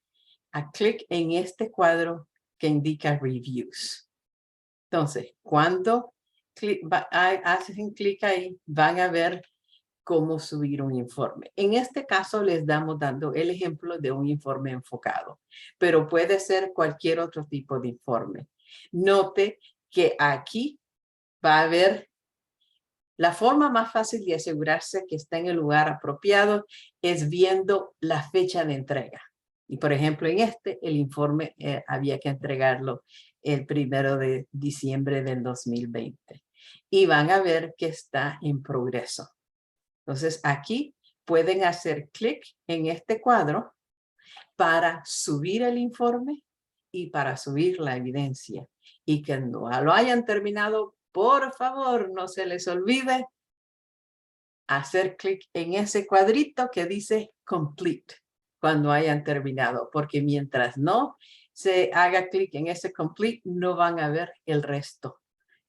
a clic en este cuadro que indica Reviews. Entonces, cuando hacen clic ahí, van a ver cómo subir un informe. En este caso, les estamos dando el ejemplo de un informe enfocado, pero puede ser cualquier otro tipo de informe. Note que aquí va a haber la forma más fácil de asegurarse que está en el lugar apropiado es viendo la fecha de entrega. Y por ejemplo, en el informe había que entregarlo el 1 de diciembre del 2020. Y van a ver que está en progreso. Entonces, aquí pueden hacer clic en este cuadro para subir el informe y para subir la evidencia. Y que no lo hayan terminado, por favor, no se les olvide hacer clic en ese cuadrito que dice complete cuando hayan terminado, porque mientras no se haga clic en ese complete, no van a ver el resto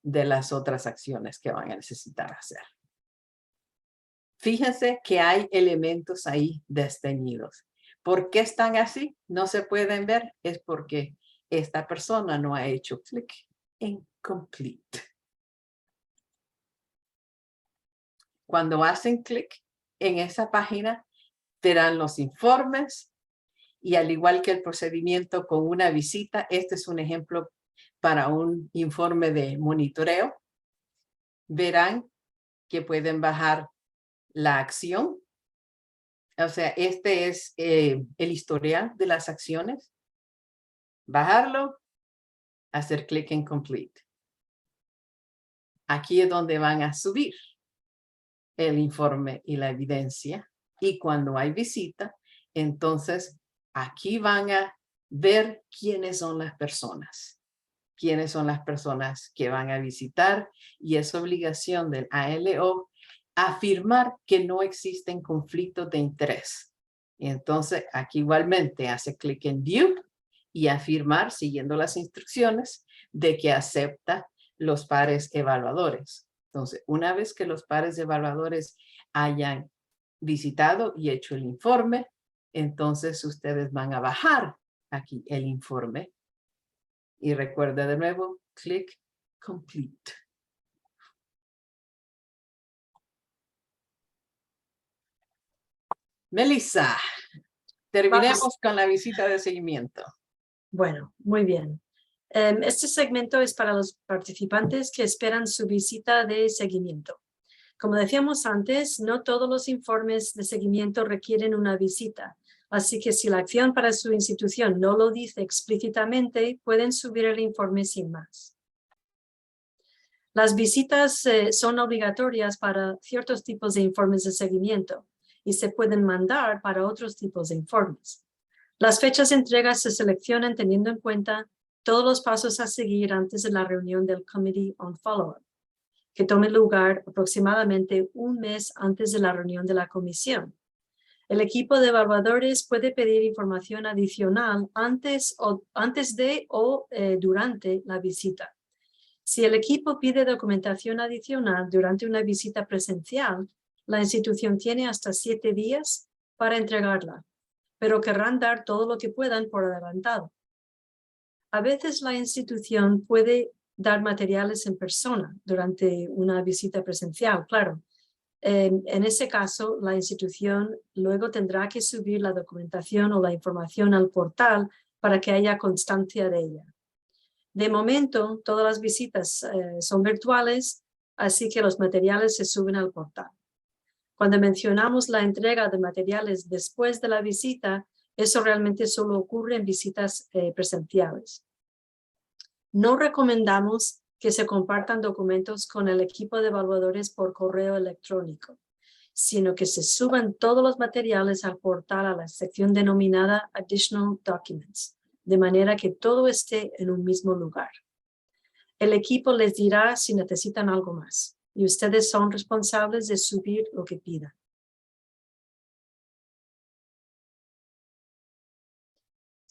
de las otras acciones que van a necesitar hacer. Fíjense que hay elementos ahí desteñidos. ¿Por qué están así? No se pueden ver. Es porque esta persona no ha hecho clic en complete. Cuando hacen clic en esa página, verán los informes y al igual que el procedimiento con una visita, este es un ejemplo para un informe de monitoreo. Verán que pueden bajar la acción. O sea, este es el historial de las acciones. Bajarlo, hacer clic en complete. Aquí es donde van a subir el informe y la evidencia. Y cuando hay visita, entonces aquí van a ver quiénes son las personas. Quiénes son las personas que van a visitar. Y es obligación del ALO afirmar que no existen conflictos de interés. Y entonces aquí igualmente hace clic en View y afirmar, siguiendo las instrucciones, de que acepta los pares evaluadores. Entonces, una vez que los pares evaluadores hayan visitado y hecho el informe, entonces ustedes van a bajar aquí el informe. Y recuerda de nuevo, clic complete. Melissa, terminemos con la visita de seguimiento. Bueno, muy bien. Este segmento es para los participantes que esperan su visita de seguimiento. Como decíamos antes, no todos los informes de seguimiento requieren una visita, así que si la acción para su institución no lo dice explícitamente, pueden subir el informe sin más. Las visitas son obligatorias para ciertos tipos de informes de seguimiento y se pueden mandar para otros tipos de informes. Las fechas de entrega se seleccionan teniendo en cuenta todos los pasos a seguir antes de la reunión del Committee on Follow-up, que tome lugar aproximadamente un mes antes de la reunión de la comisión. El equipo de evaluadores puede pedir información adicional antes de o durante la visita. Si el equipo pide documentación adicional durante una visita presencial, la institución tiene hasta 7 días para entregarla, pero querrán dar todo lo que puedan por adelantado. A veces la institución puede dar materiales en persona durante una visita presencial, claro. En ese caso, la institución luego tendrá que subir la documentación o la información al portal para que haya constancia de ella. De momento, todas las visitas son virtuales, así que los materiales se suben al portal. Cuando mencionamos la entrega de materiales después de la visita, eso realmente solo ocurre en visitas presenciales. No recomendamos que se compartan documentos con el equipo de evaluadores por correo electrónico, sino que se suban todos los materiales al portal a la sección denominada Additional Documents, de manera que todo esté en un mismo lugar. El equipo les dirá si necesitan algo más y ustedes son responsables de subir lo que pidan.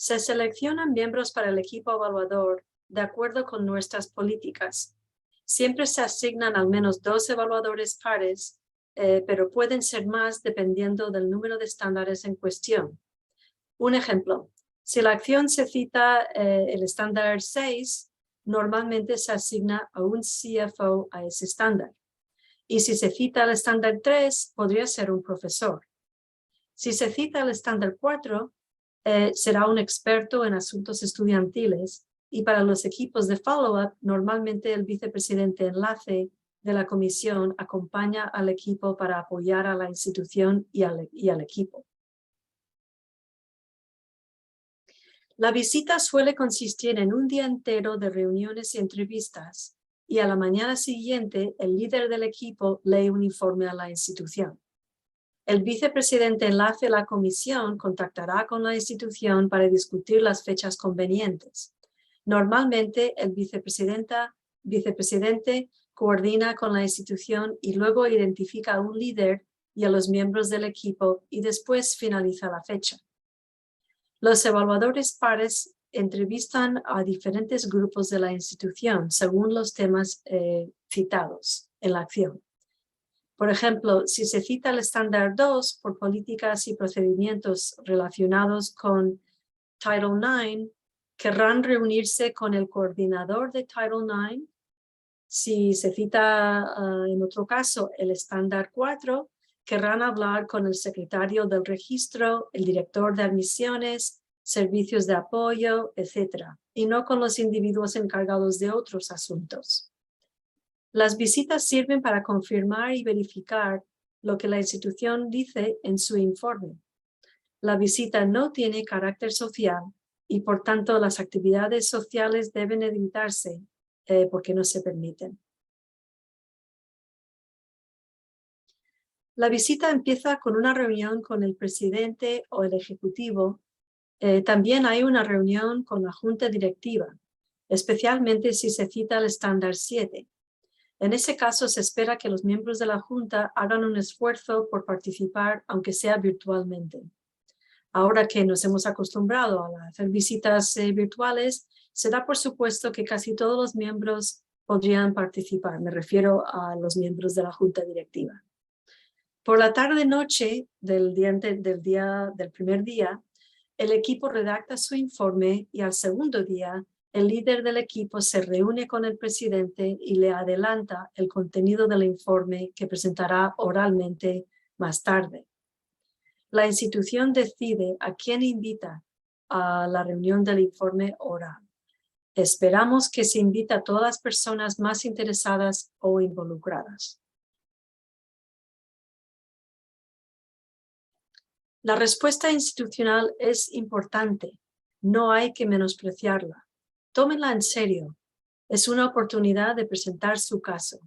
Se seleccionan miembros para el equipo evaluador de acuerdo con nuestras políticas. Siempre se asignan al menos 2 evaluadores pares, pero pueden ser más dependiendo del número de estándares en cuestión. Un ejemplo, si la acción se cita el estándar 6, normalmente se asigna a un CFO a ese estándar. Y si se cita el estándar 3, podría ser un profesor. Si se cita el estándar 4, será un experto en asuntos estudiantiles. Y para los equipos de follow-up, normalmente el vicepresidente enlace de la comisión acompaña al equipo para apoyar a la institución y al equipo. La visita suele consistir en un día entero de reuniones y entrevistas, y a la mañana siguiente el líder del equipo lee un informe a la institución. El vicepresidente enlace a la comisión contactará con la institución para discutir las fechas convenientes. Normalmente el vicepresidente coordina con la institución y luego identifica a un líder y a los miembros del equipo y después finaliza la fecha. Los evaluadores pares entrevistan a diferentes grupos de la institución según los temas citados en la acción. Por ejemplo, si se cita el estándar 2 por políticas y procedimientos relacionados con Title IX, querrán reunirse con el coordinador de Title IX. Si se cita en otro caso el estándar 4, querrán hablar con el secretario del registro, el director de admisiones, servicios de apoyo, etc., y no con los individuos encargados de otros asuntos. Las visitas sirven para confirmar y verificar lo que la institución dice en su informe. La visita no tiene carácter social y por tanto las actividades sociales deben evitarse porque no se permiten. La visita empieza con una reunión con el presidente o el ejecutivo. También hay una reunión con la junta directiva, especialmente si se cita el estándar 7. En ese caso se espera que los miembros de la junta hagan un esfuerzo por participar, aunque sea virtualmente. Ahora que nos hemos acostumbrado a hacer visitas virtuales, se da por supuesto que casi todos los miembros podrían participar. Me refiero a los miembros de la junta directiva. Por la tarde-noche del primer día, el equipo redacta su informe y al segundo día, el líder del equipo se reúne con el presidente y le adelanta el contenido del informe que presentará oralmente más tarde. La institución decide a quién invita a la reunión del informe oral. Esperamos que se invite a todas las personas más interesadas o involucradas. La respuesta institucional es importante. No hay que menospreciarla. Tómenla en serio. Es una oportunidad de presentar su caso.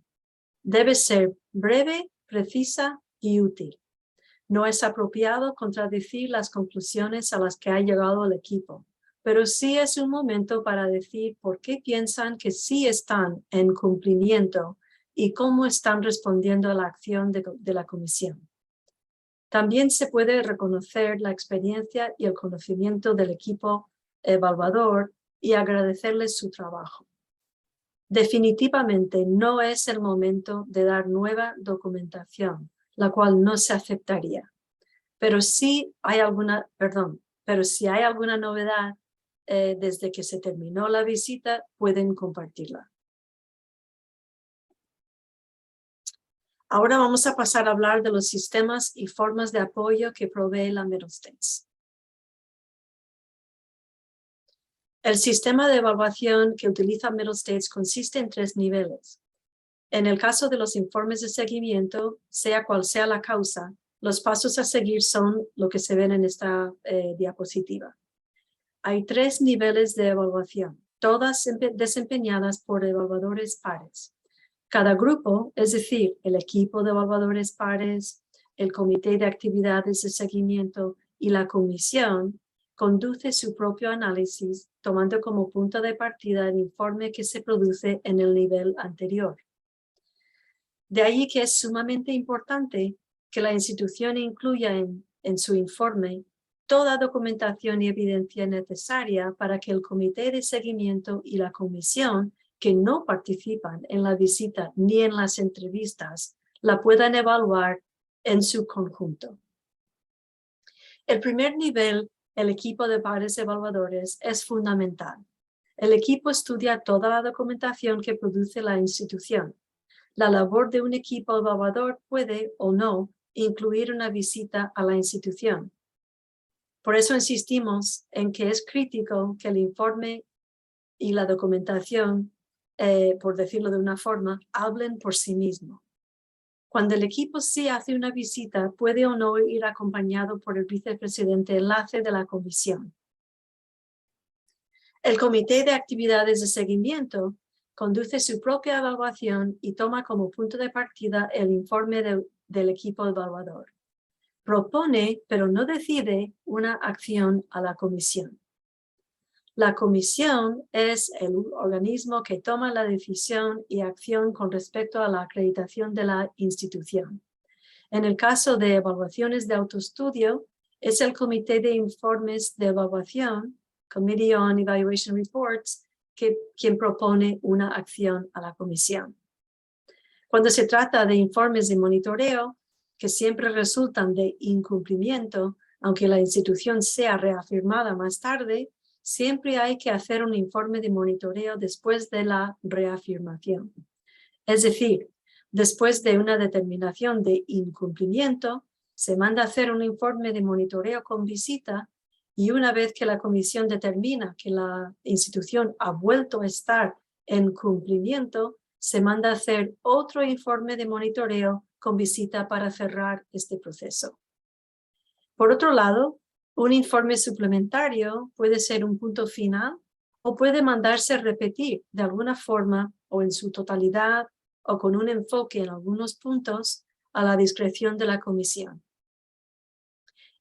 Debe ser breve, precisa y útil. No es apropiado contradecir las conclusiones a las que ha llegado el equipo, pero sí es un momento para decir por qué piensan que sí están en cumplimiento y cómo están respondiendo a la acción de la comisión. También se puede reconocer la experiencia y el conocimiento del equipo evaluador y agradecerles su trabajo. Definitivamente no es el momento de dar nueva documentación, la cual no se aceptaría. Pero si hay alguna novedad desde que se terminó la visita, pueden compartirla. Ahora vamos a pasar a hablar de los sistemas y formas de apoyo que provee la Middle States. El sistema de evaluación que utiliza Middle States consiste en 3 niveles. En el caso de los informes de seguimiento, sea cual sea la causa, los pasos a seguir son lo que se ven en esta diapositiva. Hay 3 niveles de evaluación, todas desempeñadas por evaluadores pares. Cada grupo, es decir, el equipo de evaluadores pares, el comité de actividades de seguimiento y la comisión, conduce su propio análisis, tomando como punto de partida el informe que se produce en el nivel anterior. De ahí que es sumamente importante que la institución incluya en su informe toda documentación y evidencia necesaria para que el comité de seguimiento y la comisión que no participan en la visita ni en las entrevistas la puedan evaluar en su conjunto. El primer nivel, el equipo de pares evaluadores, es fundamental. El equipo estudia toda la documentación que produce la institución. La labor de un equipo evaluador puede o no incluir una visita a la institución. Por eso insistimos en que es crítico que el informe y la documentación, por decirlo de una forma, hablen por sí mismos. Cuando el equipo sí hace una visita, puede o no ir acompañado por el vicepresidente enlace de la comisión. El comité de actividades de seguimiento conduce su propia evaluación y toma como punto de partida el informe del equipo evaluador. Propone, pero no decide, una acción a la comisión. La comisión es el organismo que toma la decisión y acción con respecto a la acreditación de la institución. En el caso de evaluaciones de autoestudio, es el comité de informes de evaluación, Committee on Evaluation Reports, quien propone una acción a la comisión. Cuando se trata de informes de monitoreo, que siempre resultan de incumplimiento, aunque la institución sea reafirmada más tarde, siempre hay que hacer un informe de monitoreo después de la reafirmación. Es decir, después de una determinación de incumplimiento, se manda a hacer un informe de monitoreo con visita y una vez que la comisión determina que la institución ha vuelto a estar en cumplimiento, se manda a hacer otro informe de monitoreo con visita para cerrar este proceso. Por otro lado, un informe suplementario puede ser un punto final o puede mandarse repetir de alguna forma o en su totalidad o con un enfoque en algunos puntos a la discreción de la comisión.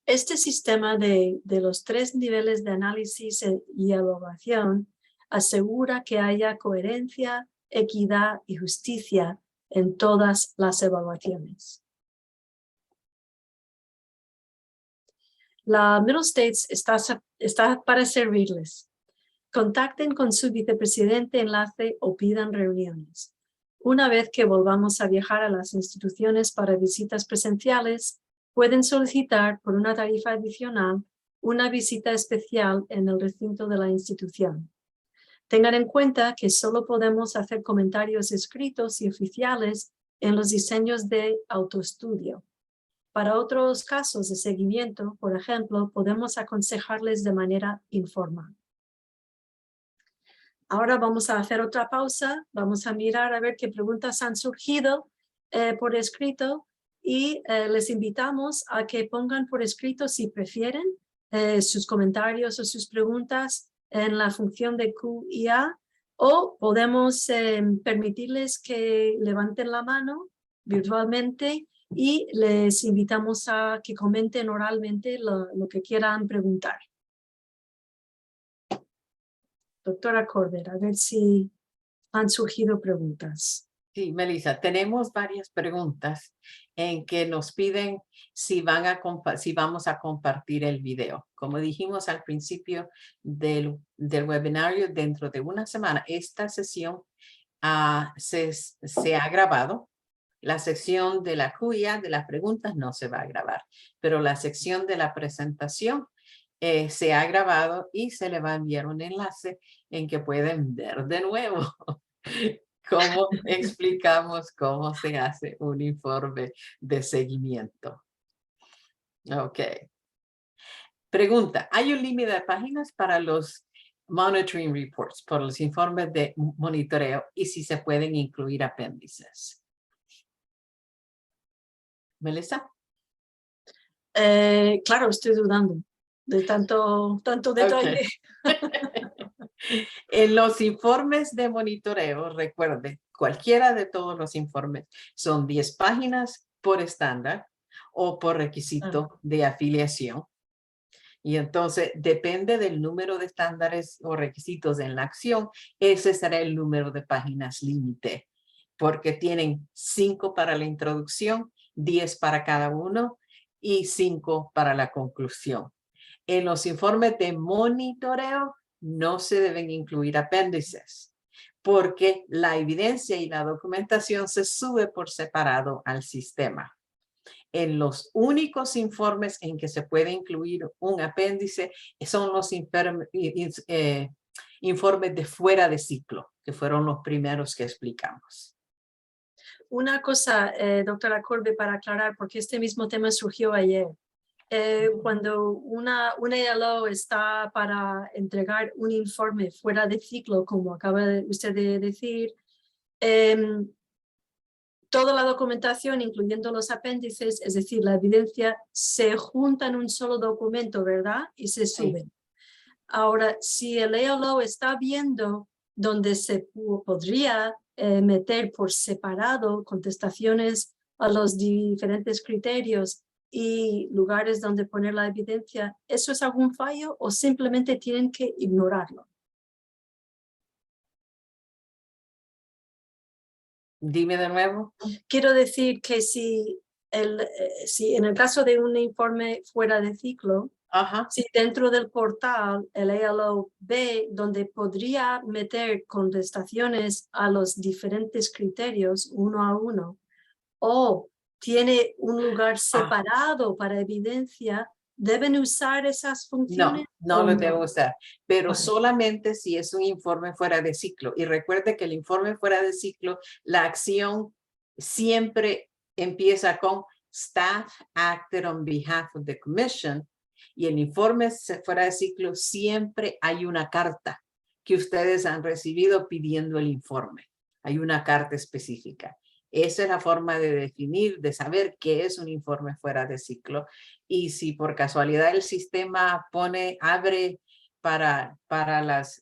Este sistema de los 3 niveles de análisis y evaluación asegura que haya coherencia, equidad y justicia en todas las evaluaciones. La Middle States está para servirles. Contacten con su vicepresidente enlace o pidan reuniones. Una vez que volvamos a viajar a las instituciones para visitas presenciales, pueden solicitar por una tarifa adicional una visita especial en el recinto de la institución. Tengan en cuenta que solo podemos hacer comentarios escritos y oficiales en los diseños de autoestudio. Para otros casos de seguimiento, por ejemplo, podemos aconsejarles de manera informal. Ahora vamos a hacer otra pausa, vamos a mirar a ver qué preguntas han surgido por escrito y les invitamos a que pongan por escrito si prefieren sus comentarios o sus preguntas en la función de Q y A o podemos permitirles que levanten la mano virtualmente y les invitamos a que comenten oralmente lo que quieran preguntar. Doctora Corber, a ver si han surgido preguntas. Sí, Melissa, tenemos varias preguntas en que nos piden si vamos a compartir el video. Como dijimos al principio del webinario, dentro de una semana, esta sesión se ha grabado. La sección de la QIA, de las preguntas, no se va a grabar, pero la sección de la presentación se ha grabado y se le va a enviar un enlace en que pueden ver de nuevo cómo explicamos cómo se hace un informe de seguimiento. Ok. Pregunta, ¿hay un límite de páginas para los monitoring reports, por los informes de monitoreo y si se pueden incluir apéndices? ¿Melissa? Claro, estoy dudando de tanto detalle. Okay. En los informes de monitoreo, recuerde, cualquiera de todos los informes son 10 páginas por estándar o por requisito de afiliación. Y entonces depende del número de estándares o requisitos en la acción, ese será el número de páginas límite, porque tienen 5 para la introducción, 10 para cada uno y 5 para la conclusión. En los informes de monitoreo no se deben incluir apéndices porque la evidencia y la documentación se sube por separado al sistema. En los únicos informes en que se puede incluir un apéndice son los informes de fuera de ciclo, que fueron los primeros que explicamos. Una cosa, doctora Corbe, para aclarar, porque este mismo tema surgió ayer. Cuando una ALO está para entregar un informe fuera de ciclo, como acaba usted de decir, toda la documentación, incluyendo los apéndices, es decir, la evidencia, se junta en un solo documento, ¿verdad? Y se suben. Ahora, si el ALO está viendo donde se podría meter por separado contestaciones a los diferentes criterios y lugares donde poner la evidencia, ¿eso es algún fallo o simplemente tienen que ignorarlo? Dime de nuevo. Quiero decir que si en el caso de un informe fuera de ciclo, Ajá. si dentro del portal el ALO ve donde podría meter contestaciones a los diferentes criterios uno a uno, o tiene un lugar separado para evidencia, ¿deben usar esas funciones? No lo debo usar, pero Ok. solamente si es un informe fuera de ciclo. Y recuerde que el informe fuera de ciclo, la acción siempre empieza con staff acted on behalf of the commission, y el informe fuera de ciclo siempre hay una carta que ustedes han recibido pidiendo el informe. Hay una carta específica. Esa es la forma de definir, de saber qué es un informe fuera de ciclo. Y si por casualidad el sistema abre para las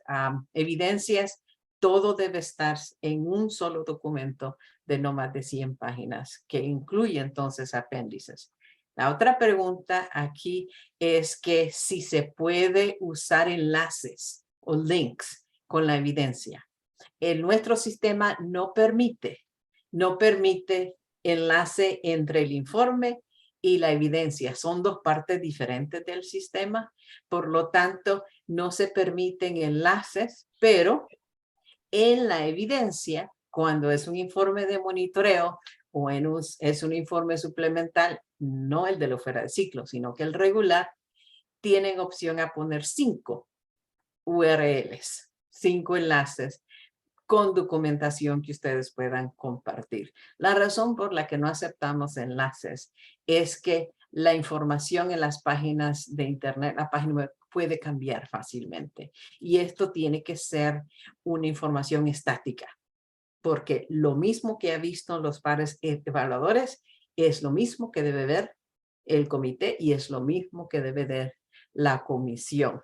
evidencias, todo debe estar en un solo documento de no más de 100 páginas, que incluye entonces apéndices. La otra pregunta aquí es que si se puede usar enlaces o links con la evidencia. Nuestro sistema no permite enlace entre el informe y la evidencia. Son dos partes diferentes del sistema. Por lo tanto, no se permiten enlaces, pero en la evidencia, cuando es un informe de monitoreo o es un informe suplemental, no el de lo fuera de ciclo, sino que el regular, tienen opción a poner 5 URLs, 5 enlaces con documentación que ustedes puedan compartir. La razón por la que no aceptamos enlaces es que la información en las páginas de internet, la página web, puede cambiar fácilmente. Y esto tiene que ser una información estática, porque lo mismo que ha visto los pares evaluadores es lo mismo que debe ver el comité y es lo mismo que debe ver la comisión.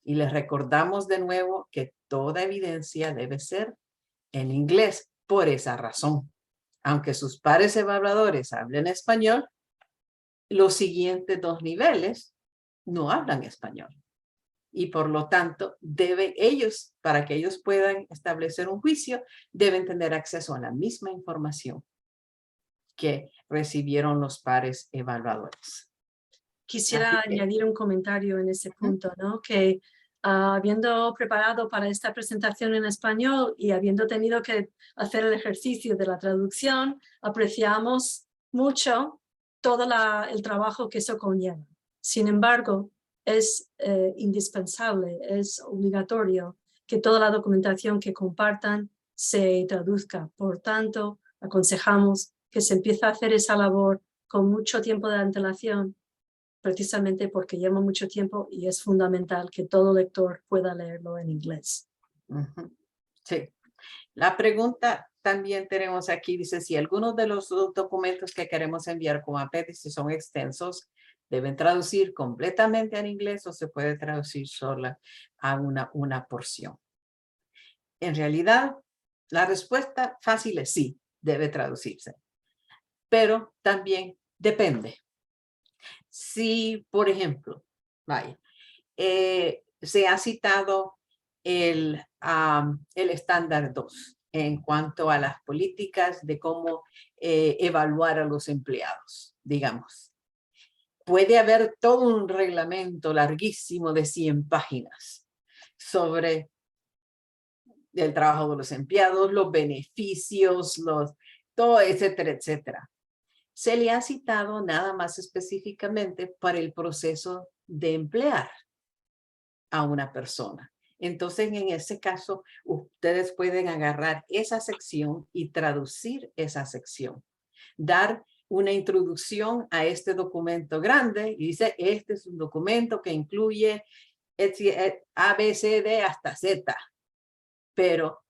Y les recordamos de nuevo que toda evidencia debe ser en inglés por esa razón. Aunque sus pares evaluadores hablen español, los siguientes 2 niveles no hablan español. Y por lo tanto, para que ellos puedan establecer un juicio, deben tener acceso a la misma información que recibieron los pares evaluadores. Quisiera añadir un comentario en ese punto, ¿no? Que habiendo preparado para esta presentación en español y habiendo tenido que hacer el ejercicio de la traducción, apreciamos mucho todo el trabajo que eso conlleva. Sin embargo, es indispensable, es obligatorio que toda la documentación que compartan se traduzca. Por tanto, aconsejamos que se empiece a hacer esa labor con mucho tiempo de antelación, precisamente porque lleva mucho tiempo y es fundamental que todo lector pueda leerlo en inglés. Sí. La pregunta también tenemos aquí, dice, si algunos de los documentos que queremos enviar como apéndice son extensos, ¿deben traducir completamente en inglés o se puede traducir sola a una porción? En realidad, la respuesta fácil es sí, debe traducirse. Pero también depende. Si, por ejemplo, se ha citado el estándar 2 en cuanto a las políticas de cómo evaluar a los empleados, digamos. puede haber todo un reglamento larguísimo de 100 páginas sobre el trabajo de los empleados, los beneficios, todo, etcétera, etcétera. Se le ha citado nada más específicamente para el proceso de emplear a una persona. Entonces, en ese caso, ustedes pueden agarrar esa sección y traducir esa sección. Dar una introducción a este documento grande y dice, este es un documento que incluye A, B, C, D hasta Z. Pero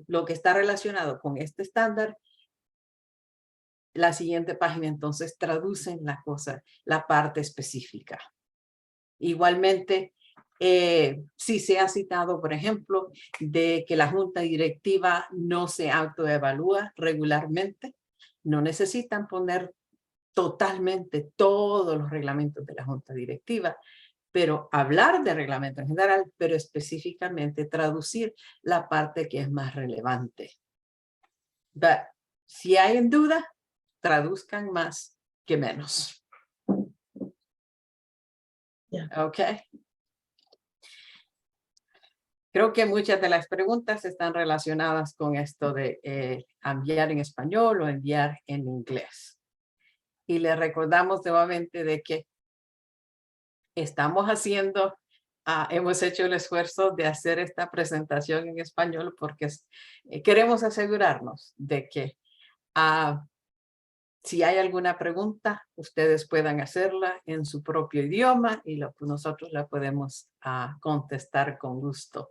lo que está relacionado con este estándar, la siguiente página entonces traducen la cosa, la parte específica. Igualmente, si se ha citado, por ejemplo, de que la junta directiva no se autoevalúa regularmente, no necesitan poner totalmente todos los reglamentos de la junta directiva, pero hablar de reglamento en general, pero específicamente traducir la parte que es más relevante. Si hay en duda, traduzcan más que menos. Yeah. Ok. Creo que muchas de las preguntas están relacionadas con esto de enviar en español o enviar en inglés. Y les recordamos nuevamente de que estamos haciendo, hemos hecho el esfuerzo de hacer esta presentación en español porque queremos asegurarnos de que si hay alguna pregunta, ustedes puedan hacerla en su propio idioma y nosotros la podemos contestar con gusto.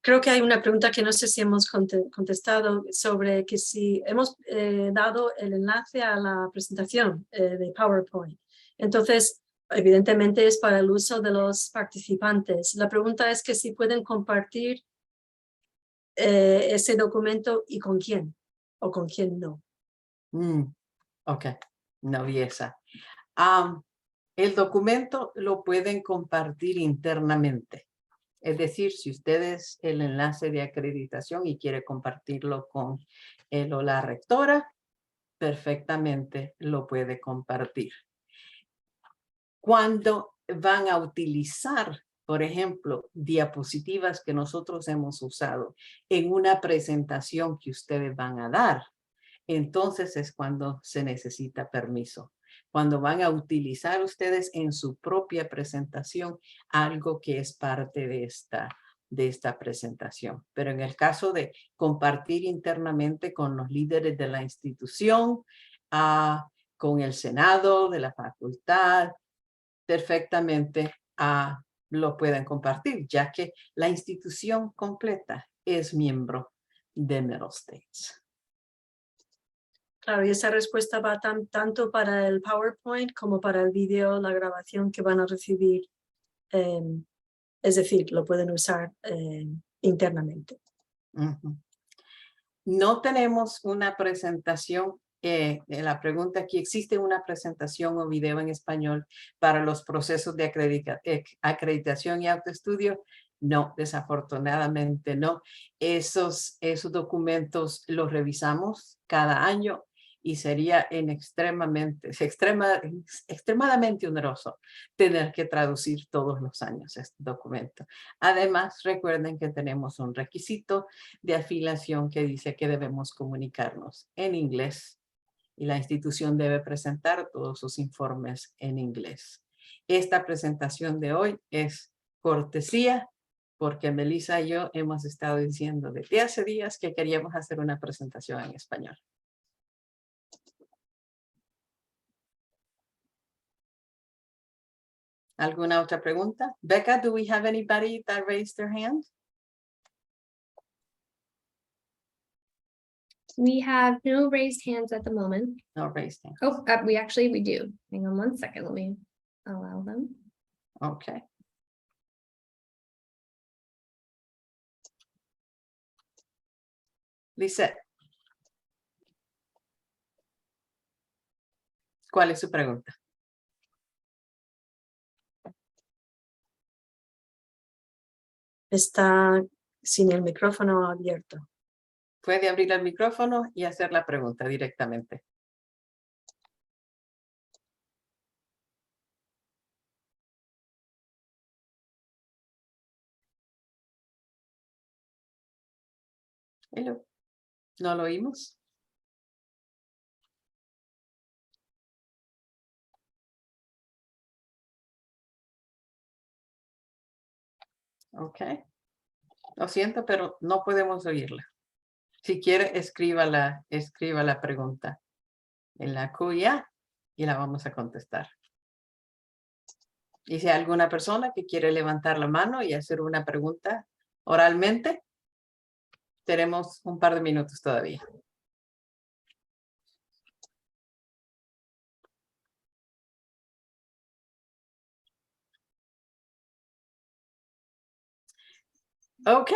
Creo que hay una pregunta que no sé si hemos contestado sobre que si hemos dado el enlace a la presentación de PowerPoint. Entonces, evidentemente es para el uso de los participantes. La pregunta es que si pueden compartir ese documento y con quién o con quién no. Ok, no vi esa. El documento lo pueden compartir internamente. Es decir, si ustedes el enlace de acreditación y quiere compartirlo con él o la rectora, perfectamente lo puede compartir. Cuando van a utilizar, por ejemplo, diapositivas que nosotros hemos usado en una presentación que ustedes van a dar, entonces es cuando se necesita permiso. Cuando van a utilizar ustedes en su propia presentación algo que es parte de esta presentación. Pero en el caso de compartir internamente con los líderes de la institución, con el Senado de la facultad, perfectamente lo pueden compartir, ya que la institución completa es miembro de Middle States. Claro, y esa respuesta va tanto para el PowerPoint como para el video, la grabación que van a recibir. Es decir, lo pueden usar internamente. No tenemos una presentación. La pregunta aquí, ¿existe una presentación o video en español para los procesos de acreditación y autoestudio? No, desafortunadamente no. Esos documentos los revisamos cada año y sería extremadamente oneroso tener que traducir todos los años este documento. Además, recuerden que tenemos un requisito de afiliación que dice que debemos comunicarnos en inglés y la institución debe presentar todos sus informes en inglés. Esta presentación de hoy es cortesía porque Melissa y yo hemos estado diciendo desde hace días que queríamos hacer una presentación en español. ¿Alguna otra pregunta? Becca, do we have anybody that raised their hand? We have no raised hands at the moment. No raised hands. Oh, we do. Hang on one second. Let me allow them. Okay. Lisette. ¿Cuál es su pregunta? Está sin el micrófono abierto. puede abrir el micrófono y hacer la pregunta directamente. Hello. ¿No lo oímos? Ok. Lo siento, pero no podemos oírla. Si quiere, escriba la pregunta en la cuya y la vamos a contestar. Y si hay alguna persona que quiere levantar la mano y hacer una pregunta oralmente, tenemos un par de minutos todavía. Ok.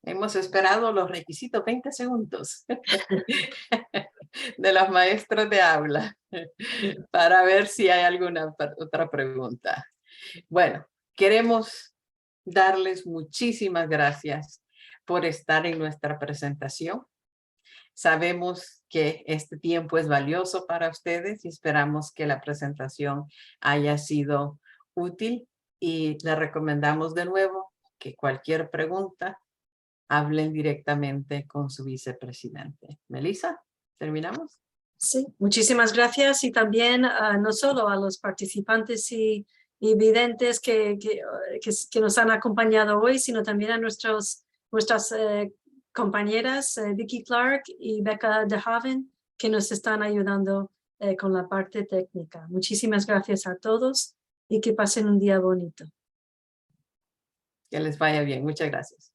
Hemos esperado los requisitos 20 segundos de los maestros de aula para ver si hay alguna otra pregunta. Bueno, queremos darles muchísimas gracias por estar en nuestra presentación. Sabemos que este tiempo es valioso para ustedes y esperamos que la presentación haya sido útil y les recomendamos de nuevo que cualquier pregunta hablen directamente con su vicepresidente. Melissa, ¿terminamos? Sí, muchísimas gracias y también no solo a los participantes y videntes que nos han acompañado hoy, sino también a nuestras compañeras Vicky Clark y Becca de Haven, que nos están ayudando con la parte técnica. Muchísimas gracias a todos y que pasen un día bonito. Que les vaya bien. Muchas gracias.